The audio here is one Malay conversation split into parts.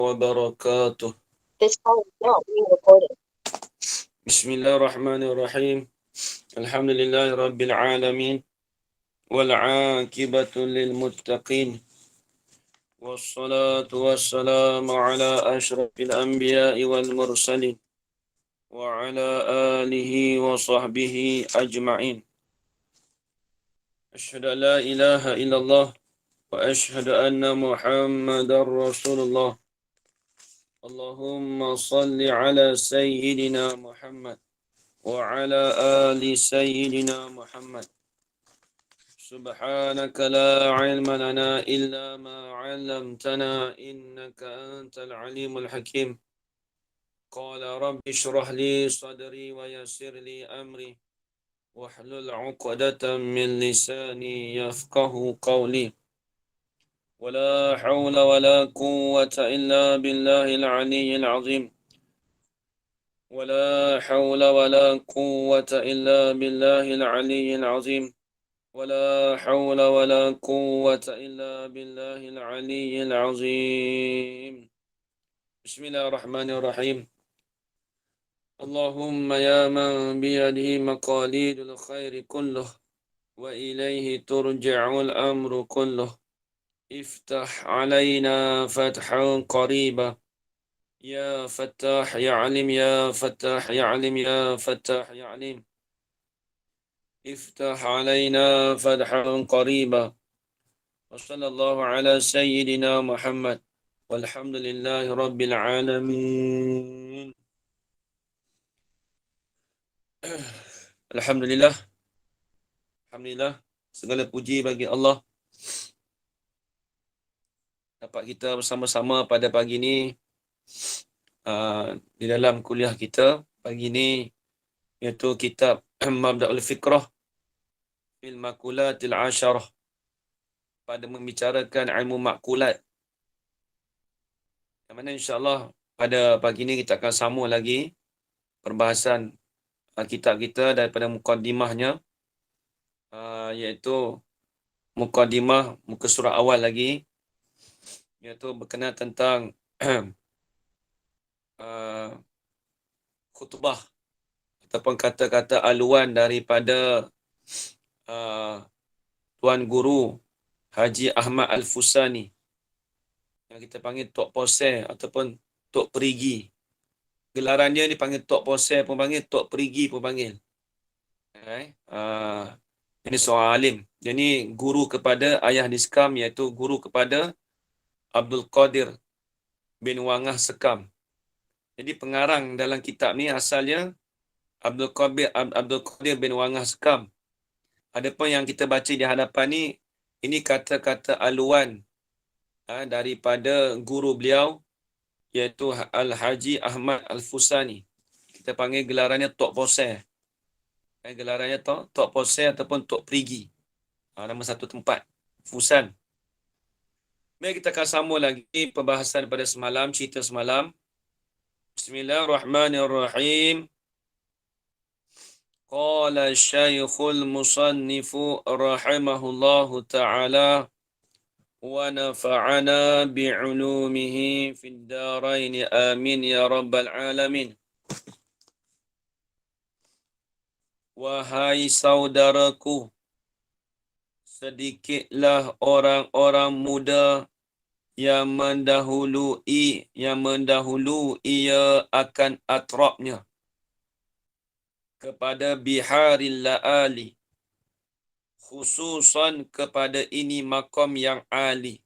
wabarakatuh. This call is now being recorded. Bismillahirrahmanirrahim. Alhamdulillahi rabbil alamin. Wal aqibatu lil muttaqin. Wassalatu wassalamu ala asyrafil anbiya'i wal mursalin. Wa ala alihi wa sahbihi ajma'in. Asyhadu an la ilaha illallah. Wa asyhadu anna muhammadar rasulullah. Allahumma salli ala sayyidina Muhammad. وعلى آل سيدنا محمد سبحانك لا علم لنا إلا ما علمتنا إنك أنت العليم الحكيم قال رب اشرح لي صدري ويسر لي أمري واحلل عقدة من لساني يفقه قولي ولا حول ولا قوة إلا بالله العلي العظيم ولا حول ولا قوة إلا بالله العلي العظيم ولا حول ولا قوة إلا بالله العلي العظيم بسم الله الرحمن الرحيم اللهم يا من بيده مقاليد الخير كله وإليه ترجع الأمر كله افتح علينا فتحا قريبا يا فتاح يا عليم يا فتاح يا عليم يا فتاح يا عليم افتح علينا فتحا قريبا وصلى الله على سيدنا محمد والحمد لله رب العالمين. Alhamdulillah, Alhamdulillah, segala puji bagi Allah dapat kita bersama-sama pada pagi ini di dalam kuliah kita pagi ini, iaitu kitab Mabda'ul Fikrah fil Makulatil Asyarah, pada membicarakan ilmu makulat, yang mana insyaAllah pada pagi ini kita akan sambung lagi perbahasan kitab kita daripada mukaddimahnya, iaitu mukaddimah muka surat awal lagi, iaitu berkenaan tentang khutbah ataupun kata-kata aluan daripada Tuan Guru Haji Ahmad Al-Fusani, yang kita panggil Tok Poser ataupun Tok Perigi. Gelaran dia dipanggil Tok Poser pun panggil, Tok Perigi pun panggil. Ini seorang alim. Dia ni guru kepada ayah Diskam, iaitu guru kepada Abdul Qadir bin Wangah Sekam. Jadi pengarang dalam kitab ni asalnya Abdul Qadir bin Wangah Sekam. Adapun yang kita baca di hadapan ni, ini kata-kata aluan daripada guru beliau, iaitu Al-Haji Ahmad Al-Fusani. Kita panggil gelarannya Tok Poser. Gelarannya Tok Poser ataupun Tok Perigi. Nama satu tempat, Fusan. Mari kita akan sambung lagi perbahasan pada semalam, cerita semalam. Bismillahirrahmanirrahim. Qala Syekhul Musannifu rahimahullahu ta'ala wa nafa'ana bi'ulumihi fid darain amin ya rabbal alamin. Wahai saudaraku, sedikitlah orang-orang muda yang mendahului ia akan atrabnya kepada biharil la'ali, khususan kepada ini makam yang ali.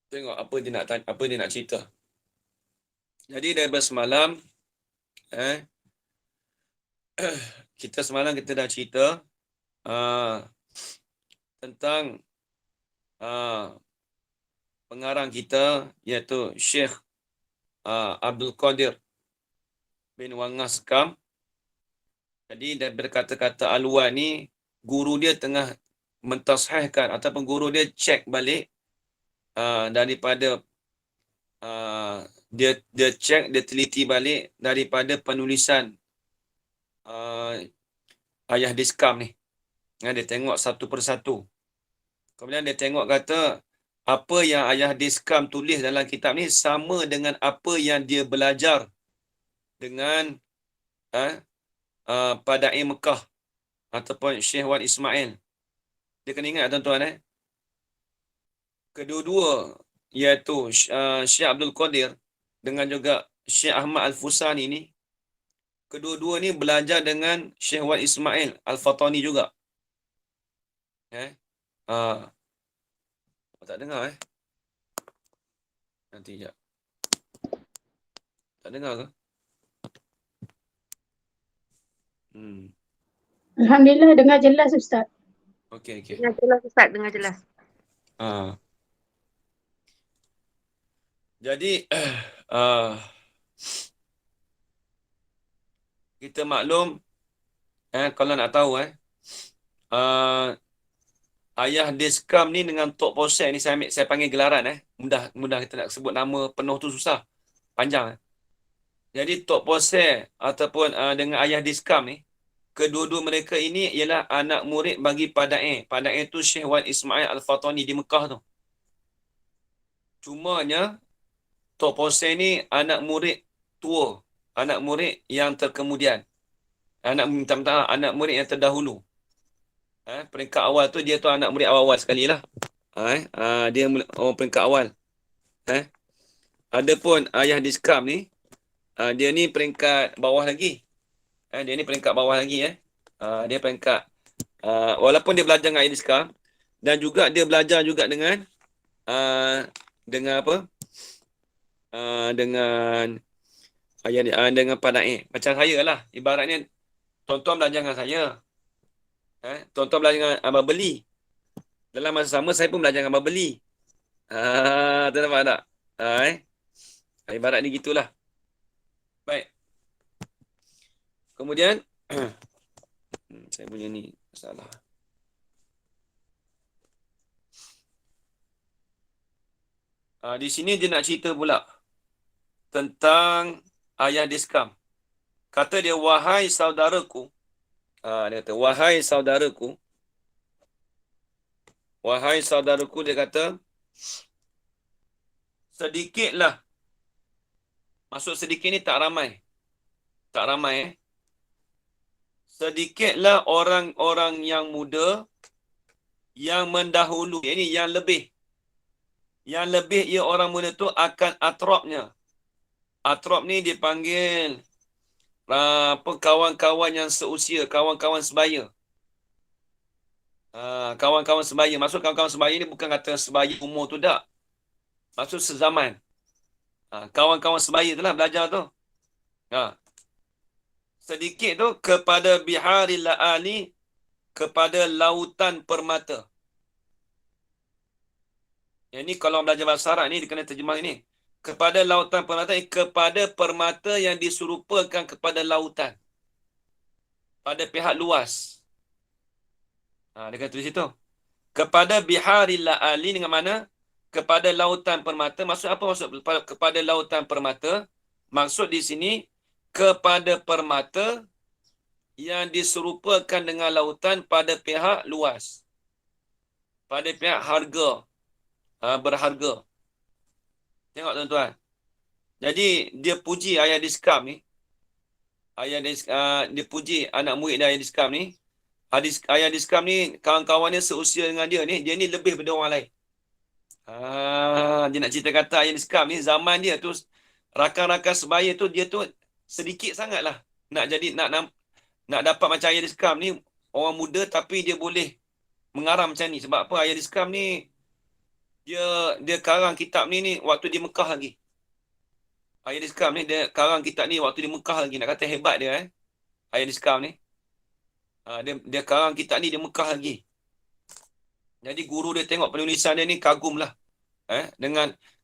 Tengok apa dia nak cerita. Jadi daripada semalam kita dah cerita tentang pengarang kita, iaitu Syekh Abdul Qadir bin Wangah Sekam. Jadi daripada kata-kata aluan ni, guru dia tengah mentashihkan ataupun guru dia cek balik daripada dia cek, dia teliti balik daripada penulisan ayah Diskam ni. Dia tengok satu persatu. Kemudian dia tengok kata apa yang ayah Diskam tulis dalam kitab ni sama dengan apa yang dia belajar dengan Padai Mekah ataupun Syekh Wan Ismail. Dia kena ingat tuan-tuan kedua-dua iaitu Syekh Abdul Qadir dengan juga Syekh Ahmad Al-Fusani ni, kedua-dua ni belajar dengan Syekh Wan Ismail Al-Fatani juga. Tak dengar nanti sekejap. Tak dengar ke? Alhamdulillah dengar jelas Ustaz. Okey. Dengar jelas Ustaz, dengar jelas. Jadi kita maklum kalau nak tahu ayah Diskam ni dengan Tok Posen ni saya panggil gelaran mudah kita nak sebut nama penuh tu susah, panjang. Jadi Tok Posen ataupun dengan ayah Diskam ni, kedua-dua mereka ini ialah anak murid bagi Padai. Padai tu Syekh Wan Ismail Al-Fatani di Mekah tu. Cumanya Tok Posen ni anak murid tua, anak murid yang terkemudian. Anak murid yang terdahulu. Peringkat awal tu dia tu anak murid awal-awal sekali lah. Dia orang peringkat awal. Adapun ayah Diskam ni, dia ni peringkat bawah lagi. Dia ni peringkat bawah lagi. Dia peringkat, walaupun dia belajar dengan ayah Diskam, dan juga dia belajar juga dengan apa? Dengan dengan Padai. Macam saya lah. Ibaratnya, tuan-tuan belajar dengan saya. Tuan-tuan belajar dengan Abang Beli. Dalam masa sama, saya pun belajar dengan Abang Beli. Tuan nampak tak? Ibarat ni gitulah. Baik. Kemudian, saya punya ni masalah. Di sini dia nak cerita pula tentang ayah Diskam. Kata dia, wahai saudaraku. Dia kata, wahai saudaraku. Wahai saudaraku, dia kata, sedikitlah. Maksud sedikit ni tak ramai. Tak ramai sedikitlah orang-orang yang muda yang mendahulu. Ini yang lebih. Yang lebih ia orang muda tu akan atrabnya. Atrab ni dipanggil kawan-kawan yang seusia, kawan-kawan sebaya. Kawan-kawan sebaya. Maksud kawan-kawan sebaya ni bukan kata sebaya umur tu tak. Maksud sezaman. Kawan-kawan sebaya tu lah belajar tu. Sedikit tu kepada biharil la'ali, kepada lautan permata. Yang ni kalau belajar bahasa Arab ni dia kena terjemah ini. Kepada lautan permata, kepada permata yang diserupakan kepada lautan. Pada pihak luas. Dia kata tulis situ. Kepada biharil la'ali dengan mana? Kepada lautan permata. Maksud apa maksud kepada lautan permata? Maksud di sini kepada permata yang diserupakan dengan lautan pada pihak luas. Pada pihak harga. Berharga. Tengok tuan-tuan. Jadi dia puji ayah Diskam ni. Dia puji anak murid dia ayah Diskam ni. Ayah Diskam ni kawan-kawannya seusia dengan dia ni lebih daripada orang lain. Dia nak cerita kata ayah Diskam ni zaman dia tu rakan-rakan sebaya tu dia tu sedikit sangatlah nak jadi nak dapat macam ayah Diskam ni orang muda tapi dia boleh mengarang macam ni. Sebab apa? Ayah Diskam ni dia karang kitab ni waktu di Mekah lagi. Ayah Diskam ni dia karang kitab ni waktu di Mekah lagi. Nak kata hebat dia Ayah Diskam ni. Dia karang kitab ni di Mekah lagi. Jadi guru dia tengok penulisan dia ni kagum lah.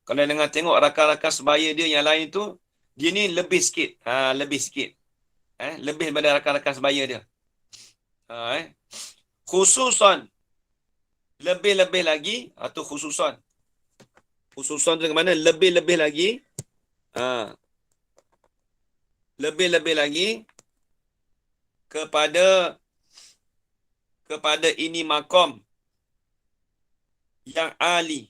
Kalau dengan tengok rakan-rakan sebaya dia yang lain tu, dia ni lebih sikit. Lebih sikit. Lebih daripada rakan-rakan sebaya dia. Khususan. Lebih-lebih lagi. Atau khususan. Khususan tu ke mana? Lebih-lebih lagi. Lebih-lebih lagi. Kepada ini makom. Yang ali.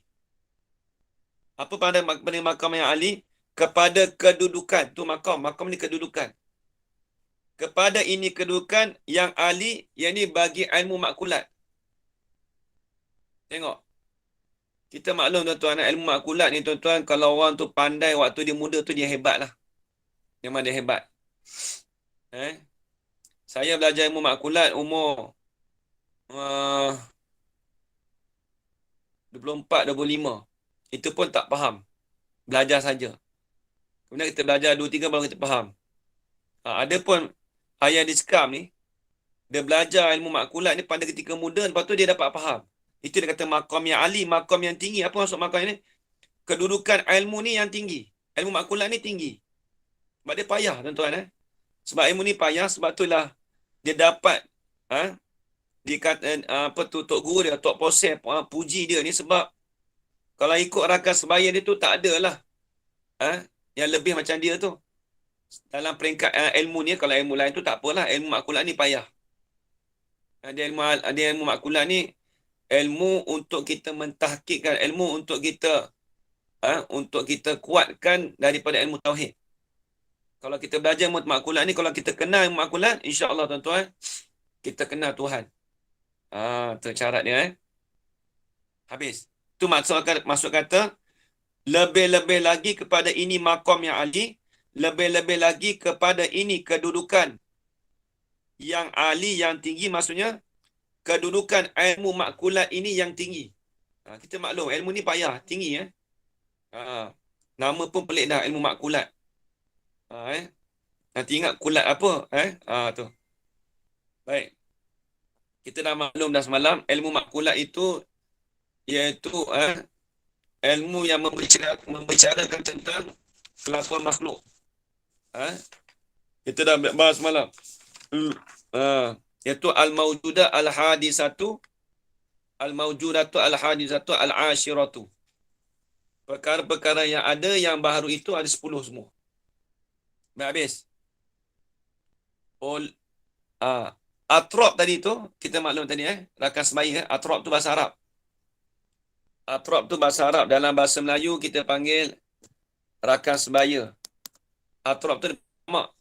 Apa pada makam yang Ali? Kepada kedudukan. Tu makam. Makam ni kedudukan. Kepada ini kedudukan yang Ali, yang ni bagi ilmu makulat. Tengok. Kita maklum tuan-tuan, ilmu makulat ni tuan-tuan, kalau orang tu pandai waktu dia muda tu, dia hebat lah. Memang dia hebat. Saya belajar ilmu makulat umur 24-25. Itu pun tak faham. Belajar saja. Kemudian kita belajar 2-3 baru kita faham. Ada pun ayah di Skam ni, dia belajar ilmu makulat ni pada ketika muda, lepas tu dia dapat faham. Itu dia kata makam yang Ali, makam yang tinggi. Apa maksud makam ni? Kedudukan ilmu ni yang tinggi. Ilmu makulat ni tinggi. Sebab dia payah tuan-tuan. Sebab ilmu ni payah, sebab itulah dia dapat dia kata apa tu, tok guru dia, tok posen puji dia ni, sebab kalau ikut rakan sebaya dia tu tak adalah yang lebih macam dia tu. Dalam peringkat ilmu ni, kalau ilmu lain tu tak apalah, ilmu makulat ni payah. Dia ilmu makulat ni ilmu untuk kita mentahkikkan, ilmu untuk kita kuatkan daripada ilmu tauhid. Kalau kita belajar ilmu makulat ni, kalau kita kenal ilmu makulat, insya-Allah tuan-tuan, kita kenal Tuhan. Tu syarat dia. Habis. Tu maksud kata lebih-lebih lagi kepada ini makam yang Ali, lebih-lebih lagi kepada ini kedudukan yang Ali, yang tinggi, maksudnya kedudukan ilmu makulat ini yang tinggi. Kita maklum ilmu ni payah, tinggi nama pun pelik dah, ilmu makulat. Nanti ingat kulat apa? Tu. Baik. Kita dah maklum dah semalam, ilmu makulat itu iaitu ilmu yang membicarakan tentang kelakuan makhluk. Kita dah bahas semalam. Iaitu al-mawjudah al-hadisatu, al-mawjudatu al-hadisatu al-ashiratu. Perkara-perkara yang ada yang baru itu ada 10 semua. Baik, habis. Atrab tadi tu, kita maklum tadi rakan sebaya, atrab tu bahasa Arab. Atrab tu bahasa Arab. Dalam bahasa Melayu kita panggil rakan sebaya. Atrab tu jamak.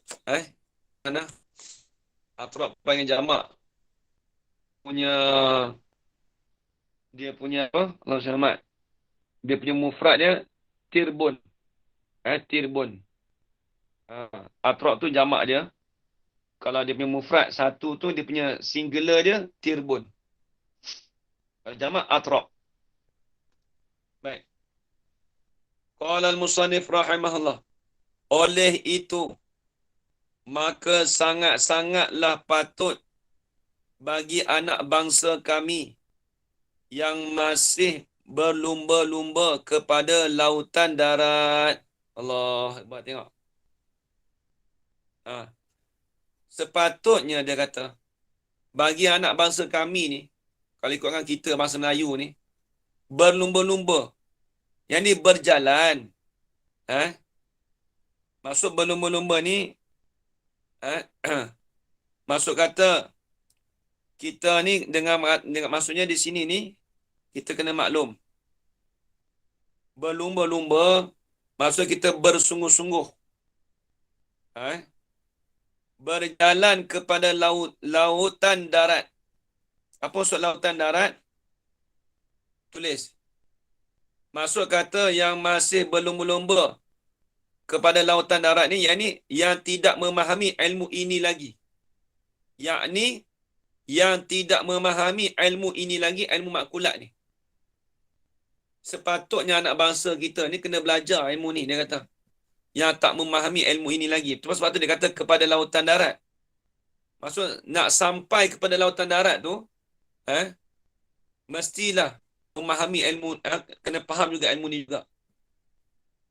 Mana? Atrab panggil jamak. Dia punya apa? Allah selamat. Dia punya mufrad dia tirbun. Tirbun. Atrab tu jamak dia. Kalau dia punya mufrad satu tu, dia punya singular dia tirbun. Kalau jamak atrab. Baik. Qala al-musannif rahimahullah. Oleh itu, maka sangat-sangatlah patut bagi anak bangsa kami yang masih berlumba-lumba kepada lautan darat. Allah, hebat, tengok. Sepatutnya dia kata, bagi anak bangsa kami ni, kalau ikutkan kita bangsa Melayu ni, berlumba-lumba. Yang ni berjalan. Maksud berlumba-lumba ni, maksud kata, kita ni dengan maksudnya di sini ni, kita kena maklum. Berlumba-lumba, maksud kita bersungguh-sungguh. Berjalan kepada lautan darat. Apa maksud lautan darat? Tulis. Maksud kata yang masih berlumba-lumba kepada lautan darat ni, yang tidak memahami ilmu ini lagi. Yakni yang tidak memahami ilmu ini lagi, ilmu makulat ni. Sepatutnya anak bangsa kita ni kena belajar ilmu ni, dia kata. Yang tak memahami ilmu ini lagi. Sebab tu dia kata kepada lautan darat. Maksud nak sampai kepada lautan darat tu, mestilah memahami ilmu, kena faham juga ilmu ni juga.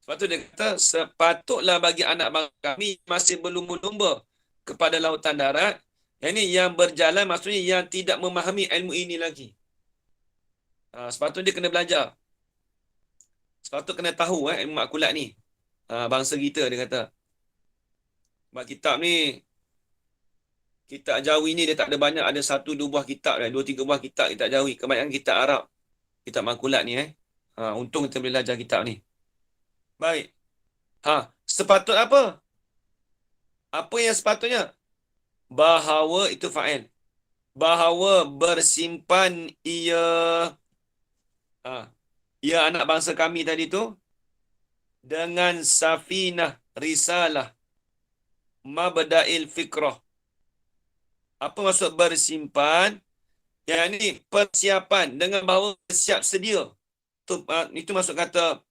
Sebab tu dia kata, sepatutlah bagi anak bangsa kami masih berlumba-lumba kepada lautan darat, yang berjalan, maksudnya yang tidak memahami ilmu ini lagi. Sebab tu dia kena belajar. Sebab tu kena tahu ilmu makulat ni. Bangsa kita, dia kata. Sebab kitab ni, kitab Jawi ni dia tak ada banyak, ada 1-2 buah kitab, 2-3 buah kitab Jawi. Kebanyakan kitab Arab, kitab makulat ni. Untung kita boleh belajar kitab ni. Baik. Sepatut apa? Apa yang sepatutnya? Bahawa itu fa'il. Bahawa bersimpan ia ha, ia anak bangsa kami tadi tu dengan safinah risalah mabda'il fikrah. Apa maksud bersimpan? Yang ini persiapan dengan bahawa bersiap sedia. Itu maksud kata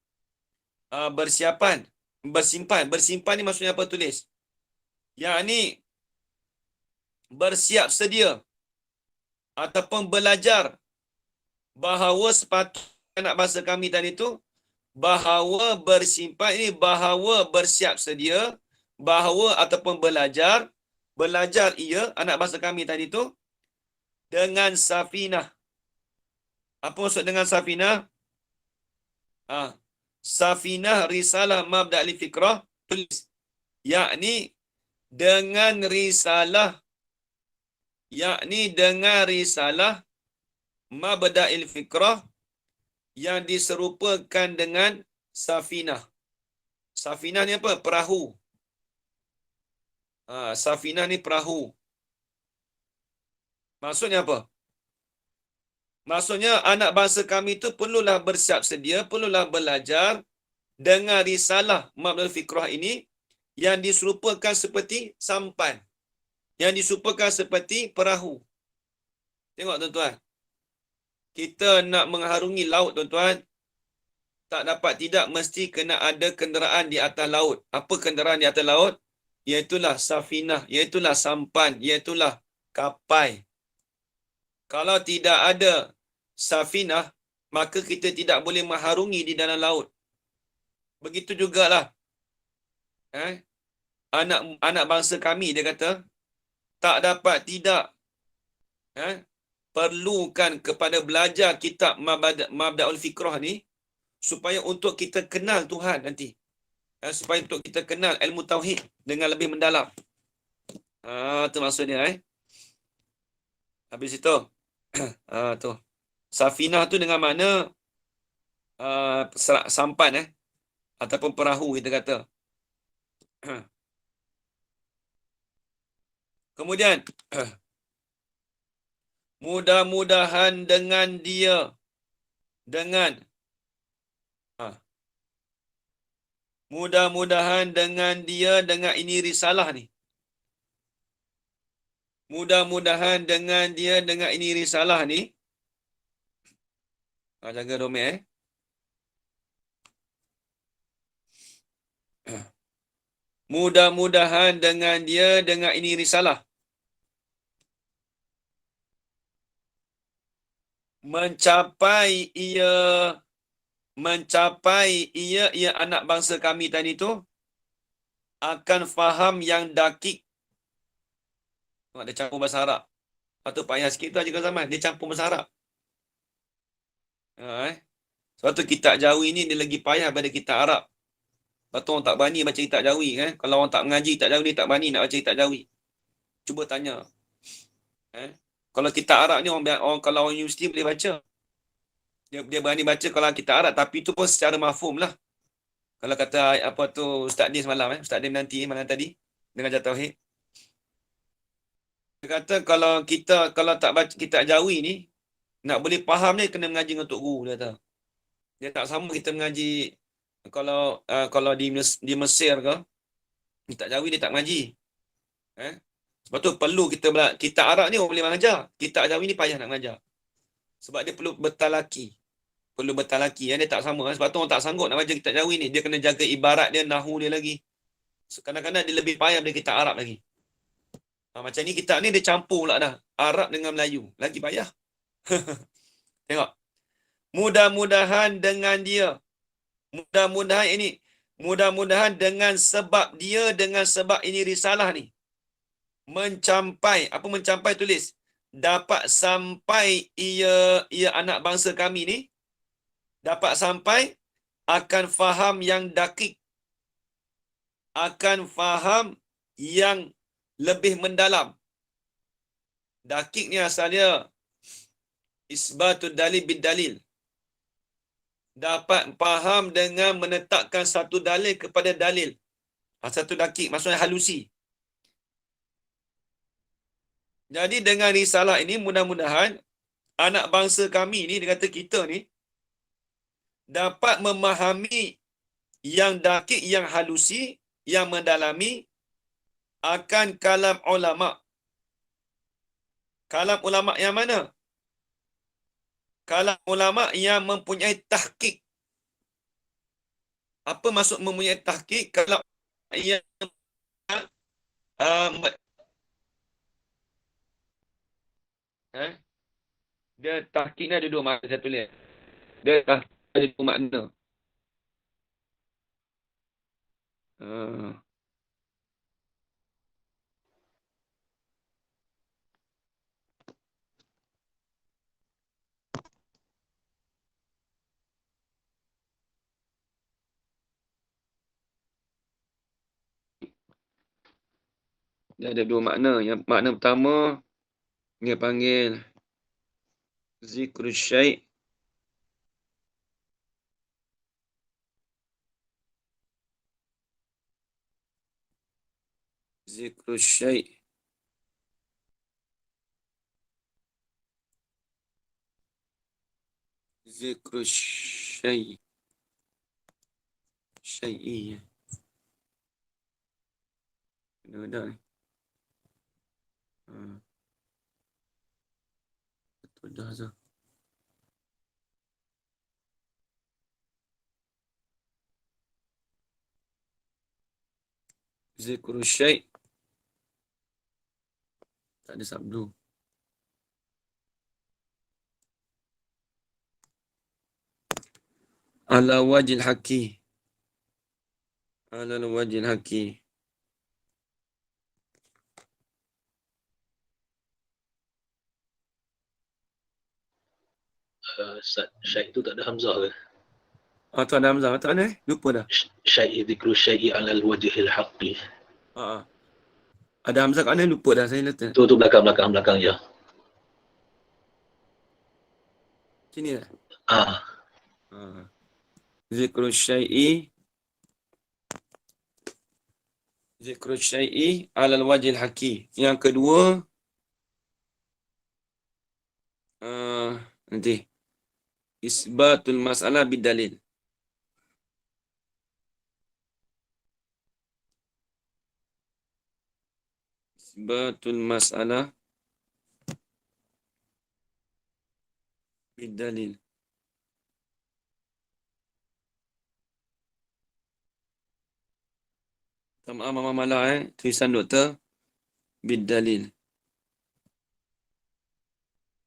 bersiapan. Bersimpan. Bersimpan ni maksudnya apa tulis? Yang ini bersiap sedia ataupun belajar bahawa sepatutnya anak bangsa kami tadi tu bahawa bersimpan ini bahawa bersiap sedia, bahawa ataupun belajar ia anak bangsa kami tadi tu dengan safinah. Apa maksud dengan safinah? Safinah risalah mabda'il fikrah tulis, yakni dengan risalah mabda'il fikrah yang diserupakan dengan safinah. Safinah ni apa? Perahu. Safinah ni perahu. Maksudnya apa? Maksudnya anak bangsa kami itu perlulah bersiap sedia, perlulah belajar dengan risalah mabda'il fikrah ini yang diserupakan seperti sampan. Yang diserupakan seperti perahu. Tengok tuan-tuan. Kita nak mengharungi laut tuan-tuan, tak dapat tidak mesti kena ada kenderaan di atas laut. Apa kenderaan di atas laut? Iaitulah safinah, iaitulah sampan, iaitulah kapal. Kalau tidak ada safinah, maka kita tidak boleh mengharungi di dalam laut. Begitu jugalah anak bangsa kami, dia kata, tak dapat tidak perlukan kepada belajar kitab Mabda'ul Fikrah ni supaya untuk kita kenal Tuhan nanti. Supaya untuk kita kenal ilmu tauhid dengan lebih mendalam. Itu maksudnya. Habis itu. Tu. Safinah tu dengan makna sampan ataupun perahu kita kata. Kemudian mudah-mudahan dengan dia mudah-mudahan dengan dia dengan ini risalah ni. Mudah-mudahan dengan dia dengan ini risalah ni. Jaga domain Mudah-mudahan dengan dia dengan ini risalah mencapai ia anak bangsa kami tadi tu akan faham yang dakik. Dia campur bahasa Arab. Atau payah sikit tu aja zaman. Dia campur bahasa Arab. Sebab tu kitab Jawi ni dia lagi payah pada kitab Arab. Sebab tu orang tak berani baca kitab Jawi. Kalau orang tak mengaji kitab Jawi, dia tak berani nak baca kitab Jawi. Cuba tanya. Kalau kitab Arab ni orang kalau orang universiti boleh baca. Dia berani baca kalau kitab Arab. Tapi tu pun secara mafhum lah. Kalau kata apa tu Ustaz Din semalam. Ustaz Din nanti malam tadi. Dengan Jatuh Tauhid. Dia kata kalau tak baca kitab Jawi ni, nak boleh faham ni kena mengaji dengan Tok Guru. Dia kata. Dia tak sama kita mengaji kalau di Mesir ke, kitab Jawi dia tak mengaji. Sebab tu perlu kitab Arab ni orang boleh mengajar. Kitab Jawi ni payah nak mengajar. Sebab dia perlu bertalaki. Dia tak sama. Sebab tu orang tak sanggup nak baca kitab Jawi ni. Dia kena jaga ibarat dia, nahu dia lagi. So, kadang-kadang dia lebih payah dari kitab Arab lagi. Macam ni kitab ni dia campur pula dah. Arab dengan Melayu. Lagi payah. Tengok. Mudah-mudahan dengan dia. Mudah-mudahan dengan sebab ini risalah ni. Mencapai. Apa mencapai tulis? Dapat sampai ia anak bangsa kami ni. Dapat sampai akan faham yang dakik. Akan faham yang lebih mendalam. Dakik ni asalnya isbatul dalil bid dalil. dapat faham dengan menetapkan satu dalil kepada dalil. Satu dakik, maksudnya halusi. Jadi dengan risalah ini mudah-mudahan anak bangsa kami ni, dia kata kita ni, dapat memahami yang dakik, yang halusi, yang mendalami akan kalam ulama. Kalam ulama yang mana? Kalam ulama yang mempunyai tahqiq. Apa maksud mempunyai tahqiq? Kalam yang uh, dia tahqiq ni ada dua makna, saya tulis. Dia ada dua makna. Dia ada dua makna. Yang makna pertama, dia panggil zikrul syai'. Zikrul syai'. Zikrul syai'. Syai'i. Ada ni. Betul dah tu. Zikrul syai'. Tak ada sabdu. Ala wajil haqi. Ala wajil haqi. Syai' tu tak ada hamzah ke? Tu ada hamzah. Tak ada lupa dah. Syai' dzikru syai'i 'alal wajhil haqqi. Ada hamzah kat mana? Lupa dah saya letak. Tu belakang je. Sini dah. Ah, Zikrul syai'i. Zikrul syai'i alal wajil haqi. Yang kedua, nanti isbatul masalah bidalil. Isbatul masalah bidalil. Maaf mama malah tulisan doktor bidalil.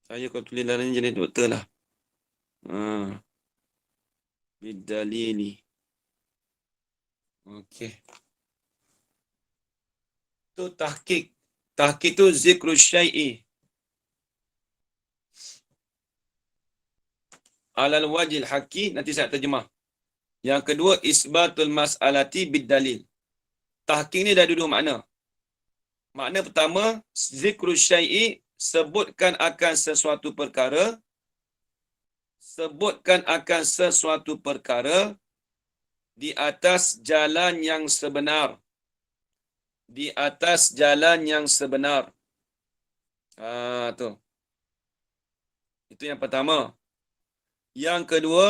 Saya kalau tulis dalam ni jenis doktor lah. Bidalili. Okey. Tu tahqiq. Tahqiq tu zikrul syai'i alal wajil haqi. Nanti saya terjemah. Yang kedua, isbatul mas'alati bidalil. Tahqiq ni dah ada dua makna. Makna pertama, zikrul syai'i, sebutkan akan sesuatu perkara. Sebutkan akan sesuatu perkara di atas jalan yang sebenar. Di atas jalan yang sebenar. Tu. Itu yang pertama. Yang kedua,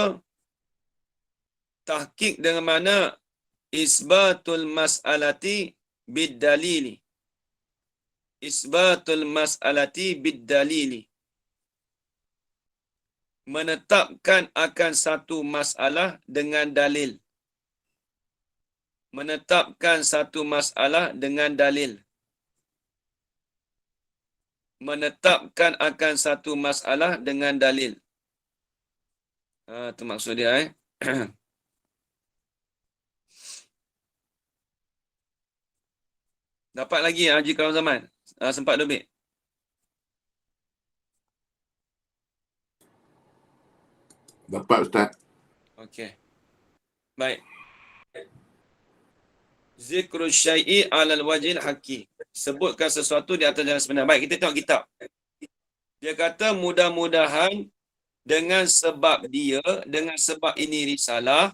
tahqiq dengan mana isbatul mas'alati bid-dalili. Isbatul mas'alati bid-dalili. Menetapkan akan satu masalah dengan dalil. Menetapkan satu masalah dengan dalil. Menetapkan akan satu masalah dengan dalil. Itu maksud dia. Dapat lagi Haji Karam Zaman? Sempat lebih? Dapat Ustaz. Okey. Baik. Zikrul syai'i alal wajil haqi. Sebutkan sesuatu di atas jalan sebenar. Baik, kita tengok kitab. Dia kata mudah-mudahan dengan sebab ini risalah,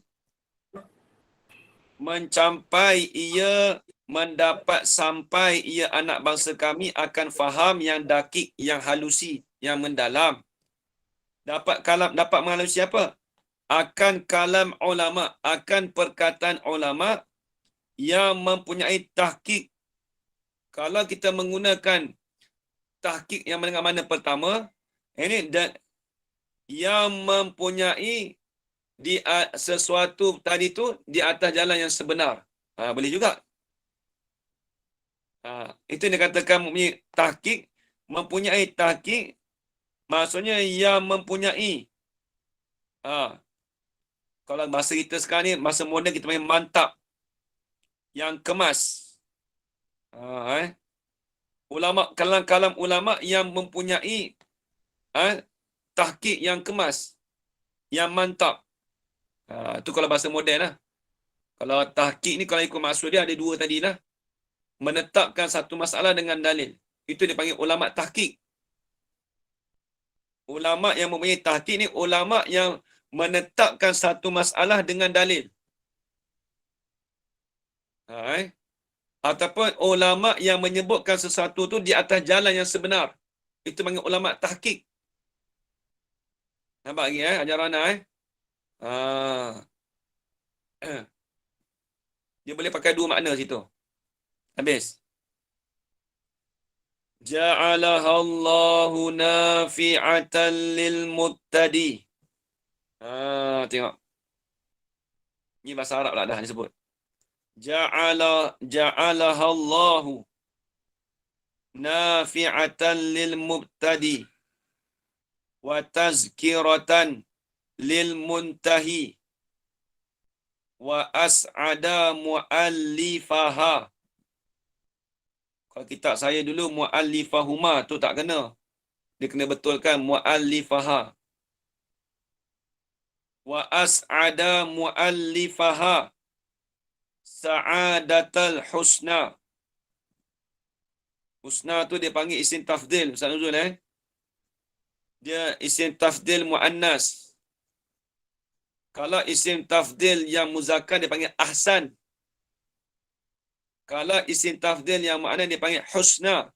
mendapat sampai ia anak bangsa kami akan faham yang dakik, yang halusi, yang mendalam. Dapat menghalusi apa? Akan kalam ulama, akan perkataan ulama yang mempunyai tahqiq. Kalau kita menggunakan tahqiq yang dengan mana pertama, ini dan yang mempunyai sesuatu tadi tu di atas jalan yang sebenar. Boleh juga. Itu yang dikatakan mempunyai tahqiq, maksudnya yang mempunyai kalau bahasa kita sekarang ni, masa moden kita panggil mantap, yang kemas. Ulama, kalam ulama yang mempunyai tahqiq yang kemas, yang mantap. Itu kalau bahasa moden lah. Kalau tahqiq ni, kalau ikut maksud dia ada dua tadi lah. Menetapkan satu masalah dengan dalil. Itu dipanggil ulama tahqiq. Ulama yang mempunyai tahqiq ni ulama yang menetapkan satu masalah dengan dalil. Ataupun ulama yang menyebutkan sesuatu tu di atas jalan yang sebenar. Itu panggil ulama tahqiq. Nampak lagi ajaran dia boleh pakai dua makna situ. Habis. Ja'alaha Allahu nafi'atan lil muttadi. Tengok. Ini bahasa Arab lah dah disebut. Ja'alaha Allahu nafi'atan lil muttadi wa tazkiratan lil muntahi wa as'ada mu'allifaha. Kalau kitab saya dulu mu'allifahuma tu tak kena. Dia kena betulkan mu'allifaha. Wa as'ada mu'allifaha sa'adatal husna. Husna tu dia panggil isim tafdil. Ustaz Nuzul dia isim tafdil mu'annas. Kalau isim tafdil yang muzakkar dia panggil ahsan. Kalau isim tafdil yang mu'annas dia panggil husna.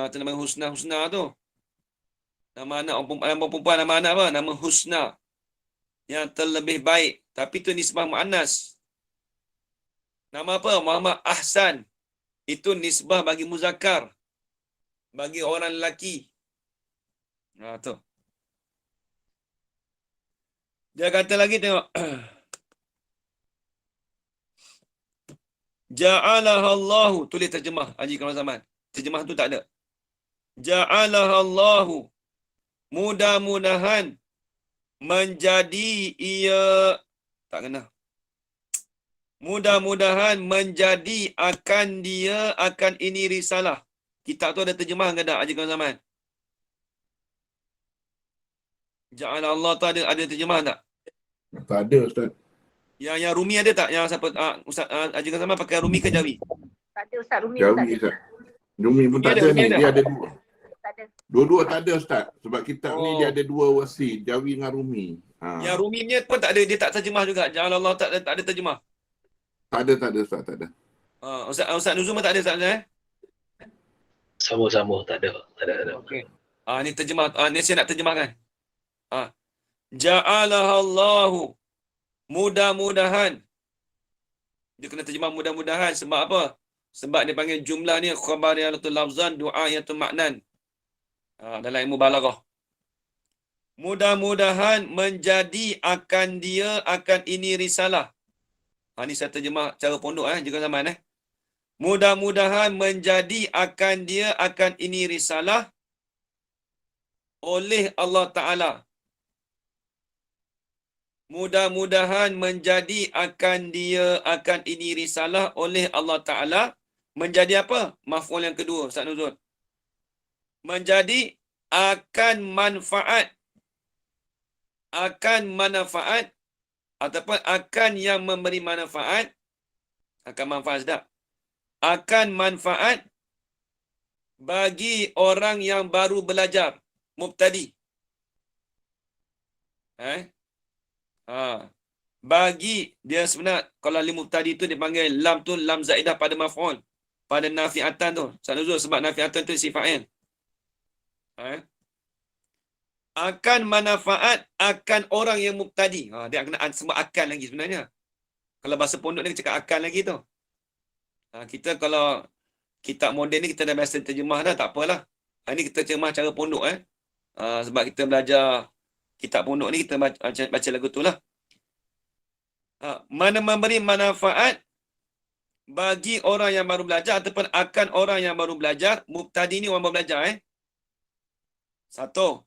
Itu nama husna tu. Nama anak perempuan nama anak apa? Nama husna. Yang terlebih baik. Tapi itu nisbah mu'annas. Nama apa? Muhammad Ahsan. Itu nisbah bagi muzakkar. Bagi orang lelaki. Tu. Dia kata lagi tengok. Ja'alaha Allahu. Tulis terjemah Haji Kamal Zaman. Terjemah tu tak ada. Ja'alaha Allahu. Mudah-mudahan menjadi ia. Tak kena. Mudah-mudahan menjadi akan dia akan ini risalah. Kitab tu ada terjemah ke tak Haji Kamal Zaman? Ja'ala Allah tu ada terjemah tak? Tak ada, Ustaz. Yang Rumi ada tak? Yang siapa Ustaz Haji Kamal Zaman pakai Rumi ke Jawi? Tak ada Ustaz, Rumi pun tak Jawi, ada. Ustaz. Rumi pun tak Rumi ada ada, ni. ada. Dia ada dua. Tak ada. Dua-dua tak ada, Ustaz. Sebab kitab ni Oh. dia ada dua versi. Jawi dengan Rumi. Yang Rumi punya pun tak ada, dia tak terjemah juga. Ja'ala Allah tak ada terjemah. Tak ada, Ustaz. Tak ada. Ustaz Nuzul pun tak ada Ustaz Sama-sama tak ada. Okey. Ni terjemah. Ni saya nak terjemahkan. Ja'alaha Allahu. Mudah-mudahan. Dia kena terjemah mudah-mudahan. Sebab apa? Sebab dia panggil jumlah ni khabariyatul lafzan, du'ayatul maknan. Dalam ilmu balaghah. Mudah-mudahan menjadi akan dia akan ini risalah. Ni saya terjemah cara pondok juga zaman Mudah-mudahan menjadi akan dia akan ini risalah oleh Allah Ta'ala. Mudah-mudahan menjadi akan dia akan ini risalah oleh Allah Ta'ala. Menjadi apa? Maf'ul yang kedua, Ustaz Nuzul. Menjadi akan manfaat. Akan manfaat. Ataupun akan yang memberi manfaat. Akan manfaat sedap. Akan manfaat bagi orang yang baru belajar. Mubtadi. Bagi dia sebenar kalau lim mubtadi tu dipanggil lam tu lam zaidah pada maf'ul, pada nafi'atan tu. Sanuzul sebab nafi'atan tu sifat fa'il. Akan manfaat akan orang yang mubtadi. Dia kena sebut akan lagi sebenarnya. Kalau bahasa pondok ni cakap akan lagi tu. Kita kalau kitab moden ni kita dah biasa terjemah dah, tak apalah. Ini kita terjemah cara pondok sebab kita belajar kitab pondok ni kita baca lagu tu lah. Mana memberi manfaat bagi orang yang baru belajar ataupun akan orang yang baru belajar. Mubtadi ni orang baru belajar. Satu.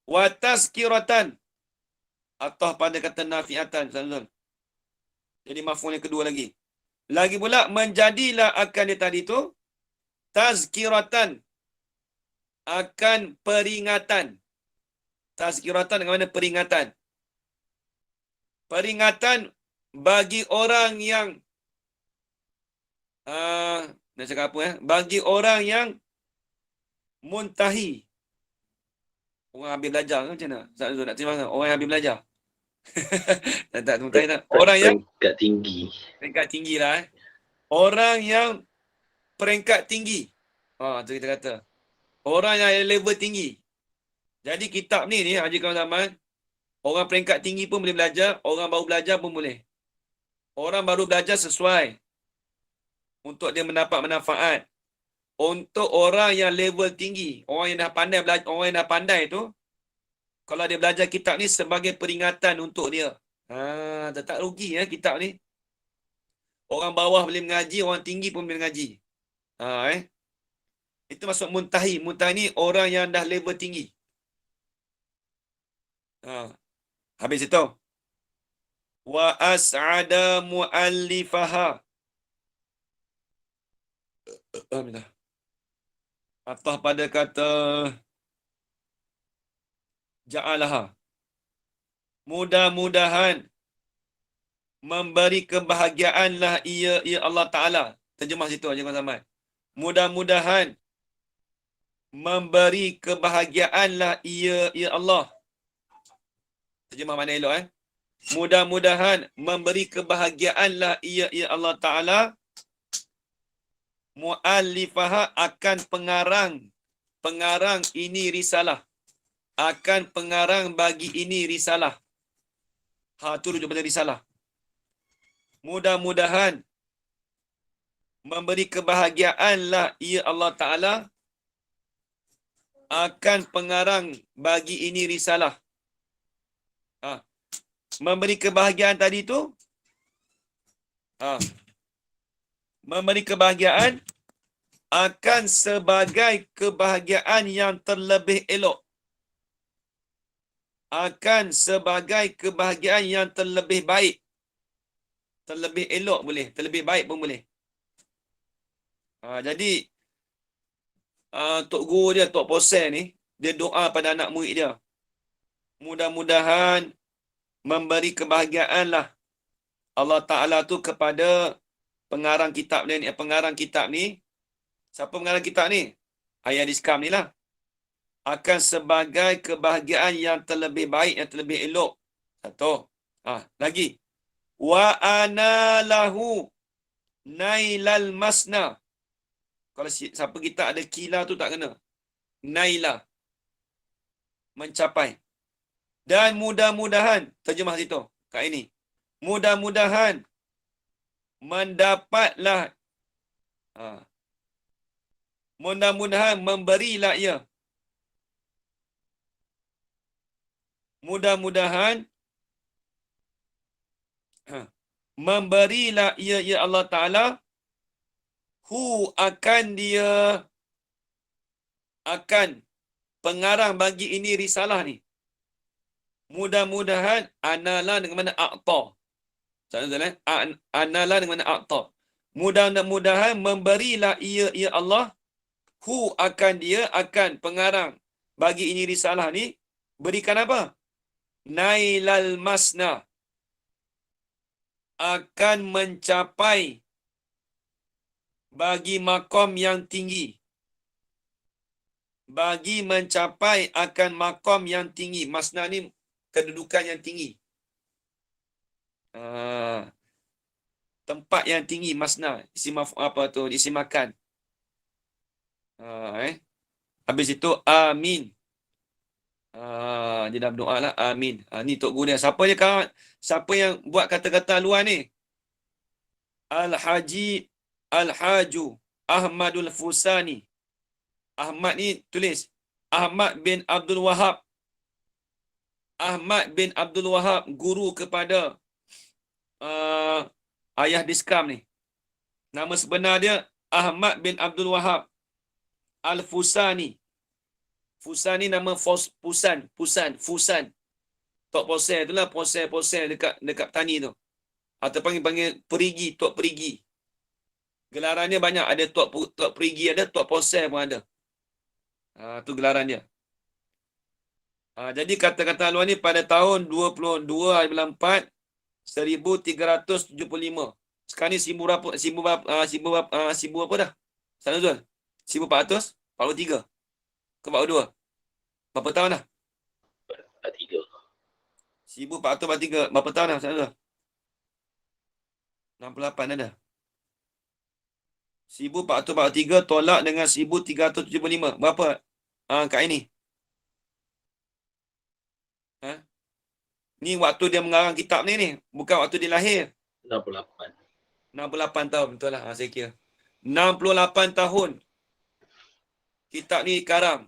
Wa tazkiratan. Atau pada kata nafi'atan. Jadi maf'ul yang kedua lagi. Lagi pula menjadilah akan dia tadi tu tazkiratan. Akan peringatan. Tazkiratan dengan mana peringatan? Peringatan bagi orang yang nak cakap apa bagi orang yang muntahi. Orang habis belajar ke macam mana? Ustaz nak terima orang yang habis belajar. tak muntahi tak. Orang yang peringkat tinggi. peringkat tinggi lah. Orang yang peringkat tinggi. Tu kita kata. Orang yang level tinggi. Jadi kitab ni Haji Kawan Zaman, orang peringkat tinggi pun boleh belajar, orang baru belajar pun boleh. Orang baru belajar sesuai untuk dia mendapat manfaat. Untuk orang yang level tinggi, orang yang dah pandai belajar, orang yang dah pandai tu, kalau dia belajar kitab ni sebagai peringatan untuk dia. Tak rugi kitab ni. Orang bawah boleh mengaji, orang tinggi pun boleh mengaji. Itu maksud muntahi. Muntahi ni orang yang dah level tinggi. Habis itu. Wa as'ada mu'allifaha. Alhamdulillah. Atau pada kata ja'alaha. Mudah-mudahan memberi kebahagiaanlah ia Allah Ta'ala. Terjemah situ Haji Kawan Zaman. Mudah-mudahan memberi kebahagiaanlah ia Allah. Terjemah mana elok Mudah-mudahan memberi kebahagiaanlah ia Allah Ta'ala mu'allifaha akan pengarang ini risalah. Akan pengarang bagi ini risalah. Tu rujuk pada risalah. Mudah-mudahan memberi kebahagiaanlah ia Allah Ta'ala akan pengarang bagi ini risalah. Memberi kebahagiaan tadi tu memberi kebahagiaan akan sebagai kebahagiaan yang terlebih elok. Akan sebagai kebahagiaan yang terlebih baik. Terlebih elok boleh, terlebih baik pun boleh. Jadi Tok Guru dia, Tok Posen ni, dia doa pada anak murid dia. Mudah-mudahan memberi kebahagiaan lah Allah Ta'ala tu kepada pengarang kitab ni. Pengarang kitab ni, siapa pengarang kitab ni? Ayah Diskam ni lah. Akan sebagai kebahagiaan yang terlebih baik, yang terlebih elok. Satu. Lagi. Wa ana lahu nailal masna. Kalau siapa kita ada kila tu tak kena. Naila. Mencapai. Dan mudah-mudahan, terjemah situ, kat ini. Mudah-mudahan mendapatlah. Mudah-mudahan memberilah ia. Mudah-mudahan memberilah ia Allah Ta'ala akan dia akan pengarang bagi ini risalah ni. Mudah-mudahan analah dengan mana a'ta. Analah dengan mana a'ta. Mudah-mudahan memberilah ia Allah akan dia akan pengarang bagi ini risalah ni berikan apa? Nailal masna. Akan mencapai bagi makom yang tinggi. Bagi mencapai akan makom yang tinggi. Masna ni kedudukan yang tinggi. Tempat yang tinggi, masna, isim apa tu, isim makan. Habis itu amin. Dia dah berdoa lah, amin. Ni Tok Guru dia. Siapa yang buat kata-kata luar ni? Al-Haji Al-Haju Ahmadul Fusani. Ahmad ni tulis Ahmad bin Abdul Wahab. Ahmad bin Abdul Wahab, guru kepada ayah Diskam ni. Nama sebenar dia Ahmad bin Abdul Wahab Al-Fusani. Fusani nama Fusan. Tok Posel itulah, Posel dekat petani tu. Atau panggil Perigi, Tok Perigi. Gelarannya banyak, ada Tok Perigi ada, Tok Posel pun ada. Tu gelaran dia. Jadi kata-kata luar ni pada tahun 22/4 1375. Sekarang ni sibu apa dah? Sana Zul? 1443 ke 42? Berapa tahun dah? 3. 1443. Berapa tahun dah sana Zul? 68 ada. 1443 tolak dengan 1375. Berapa? Kat ini. Ni waktu dia mengarang kitab ni. Bukan waktu dia lahir. 68. 68 tahun. Betul lah. Saya kira. 68 tahun. Kitab ni karang.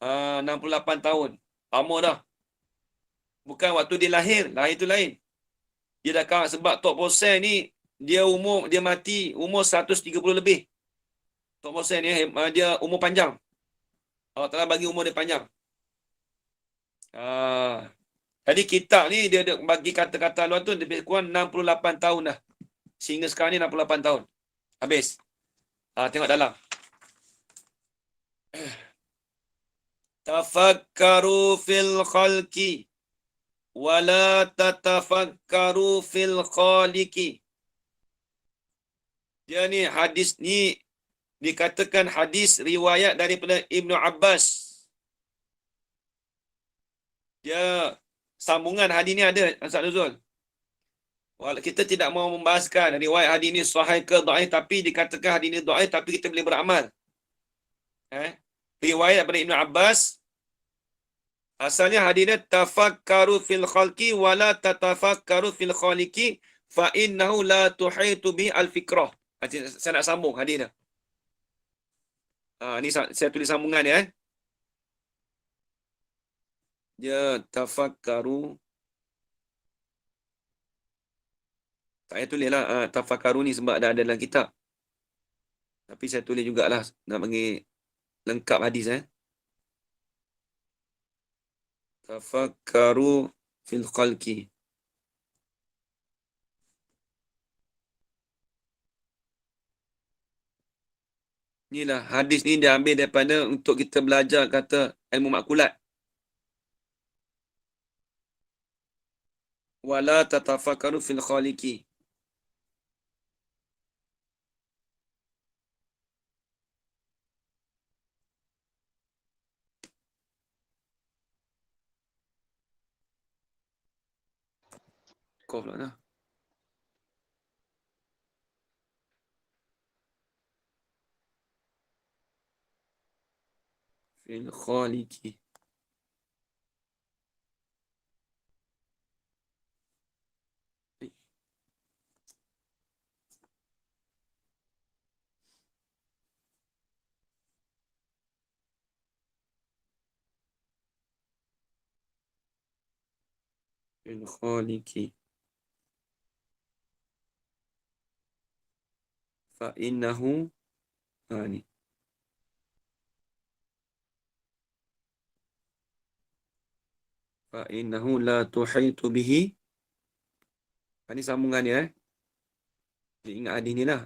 68 tahun. Lama dah. Bukan waktu dia lahir. Lahir tu lain. Dia dah karang. Sebab Tok Posel ni, dia mati umur 130 lebih. Tok Posel ni, dia umur panjang. Allah Ta'ala bagi umur dia panjang. Jadi kitab ni dia bagi kata-kata luar tu lebih kurang 68 tahun dah. Sehingga sekarang ni 68 tahun. Habis. Tengok dalam. Tafakkaru fil khalqi wala tatafakkaru fil khaliqi. Dia ni hadis ni dikatakan hadis riwayat daripada Ibnu Abbas. Dia sambungan hadis ni ada, Ustaz Nuzul. Kita tidak mau membahaskan riwayat hadis ni sahih ke dhaif, tapi dikatakan hadis ni dhaif tapi kita boleh beramal. Riwayat daripada Ibnu Abbas. Asalnya hadis dia tafakkaru fil khalqi wala tatafakkaru fil khaliqi fa innahu la tuhitu bi al fikrah. Saya nak sambung hadis dia. Ni saya tulis sambungan dia. Dia tafakkaru. Tak payah tulis lah. Tafakkaru ni sebab dah ada dalam kitab. Tapi saya tulis jugalah. Nak panggil lengkap hadis. Tafakkaru fil khalqi. Inilah hadis ni dia ambil daripada untuk kita belajar kata ilmu makulat. Wala tatafakkaru fil khaliqi. Kau pula dah. Fil khaliqi. Fil khaliqi. Fa innahu ni. Fa innahu la tuhitu bihi. Ini sambungan dia. Dia ingat hadis ni lah.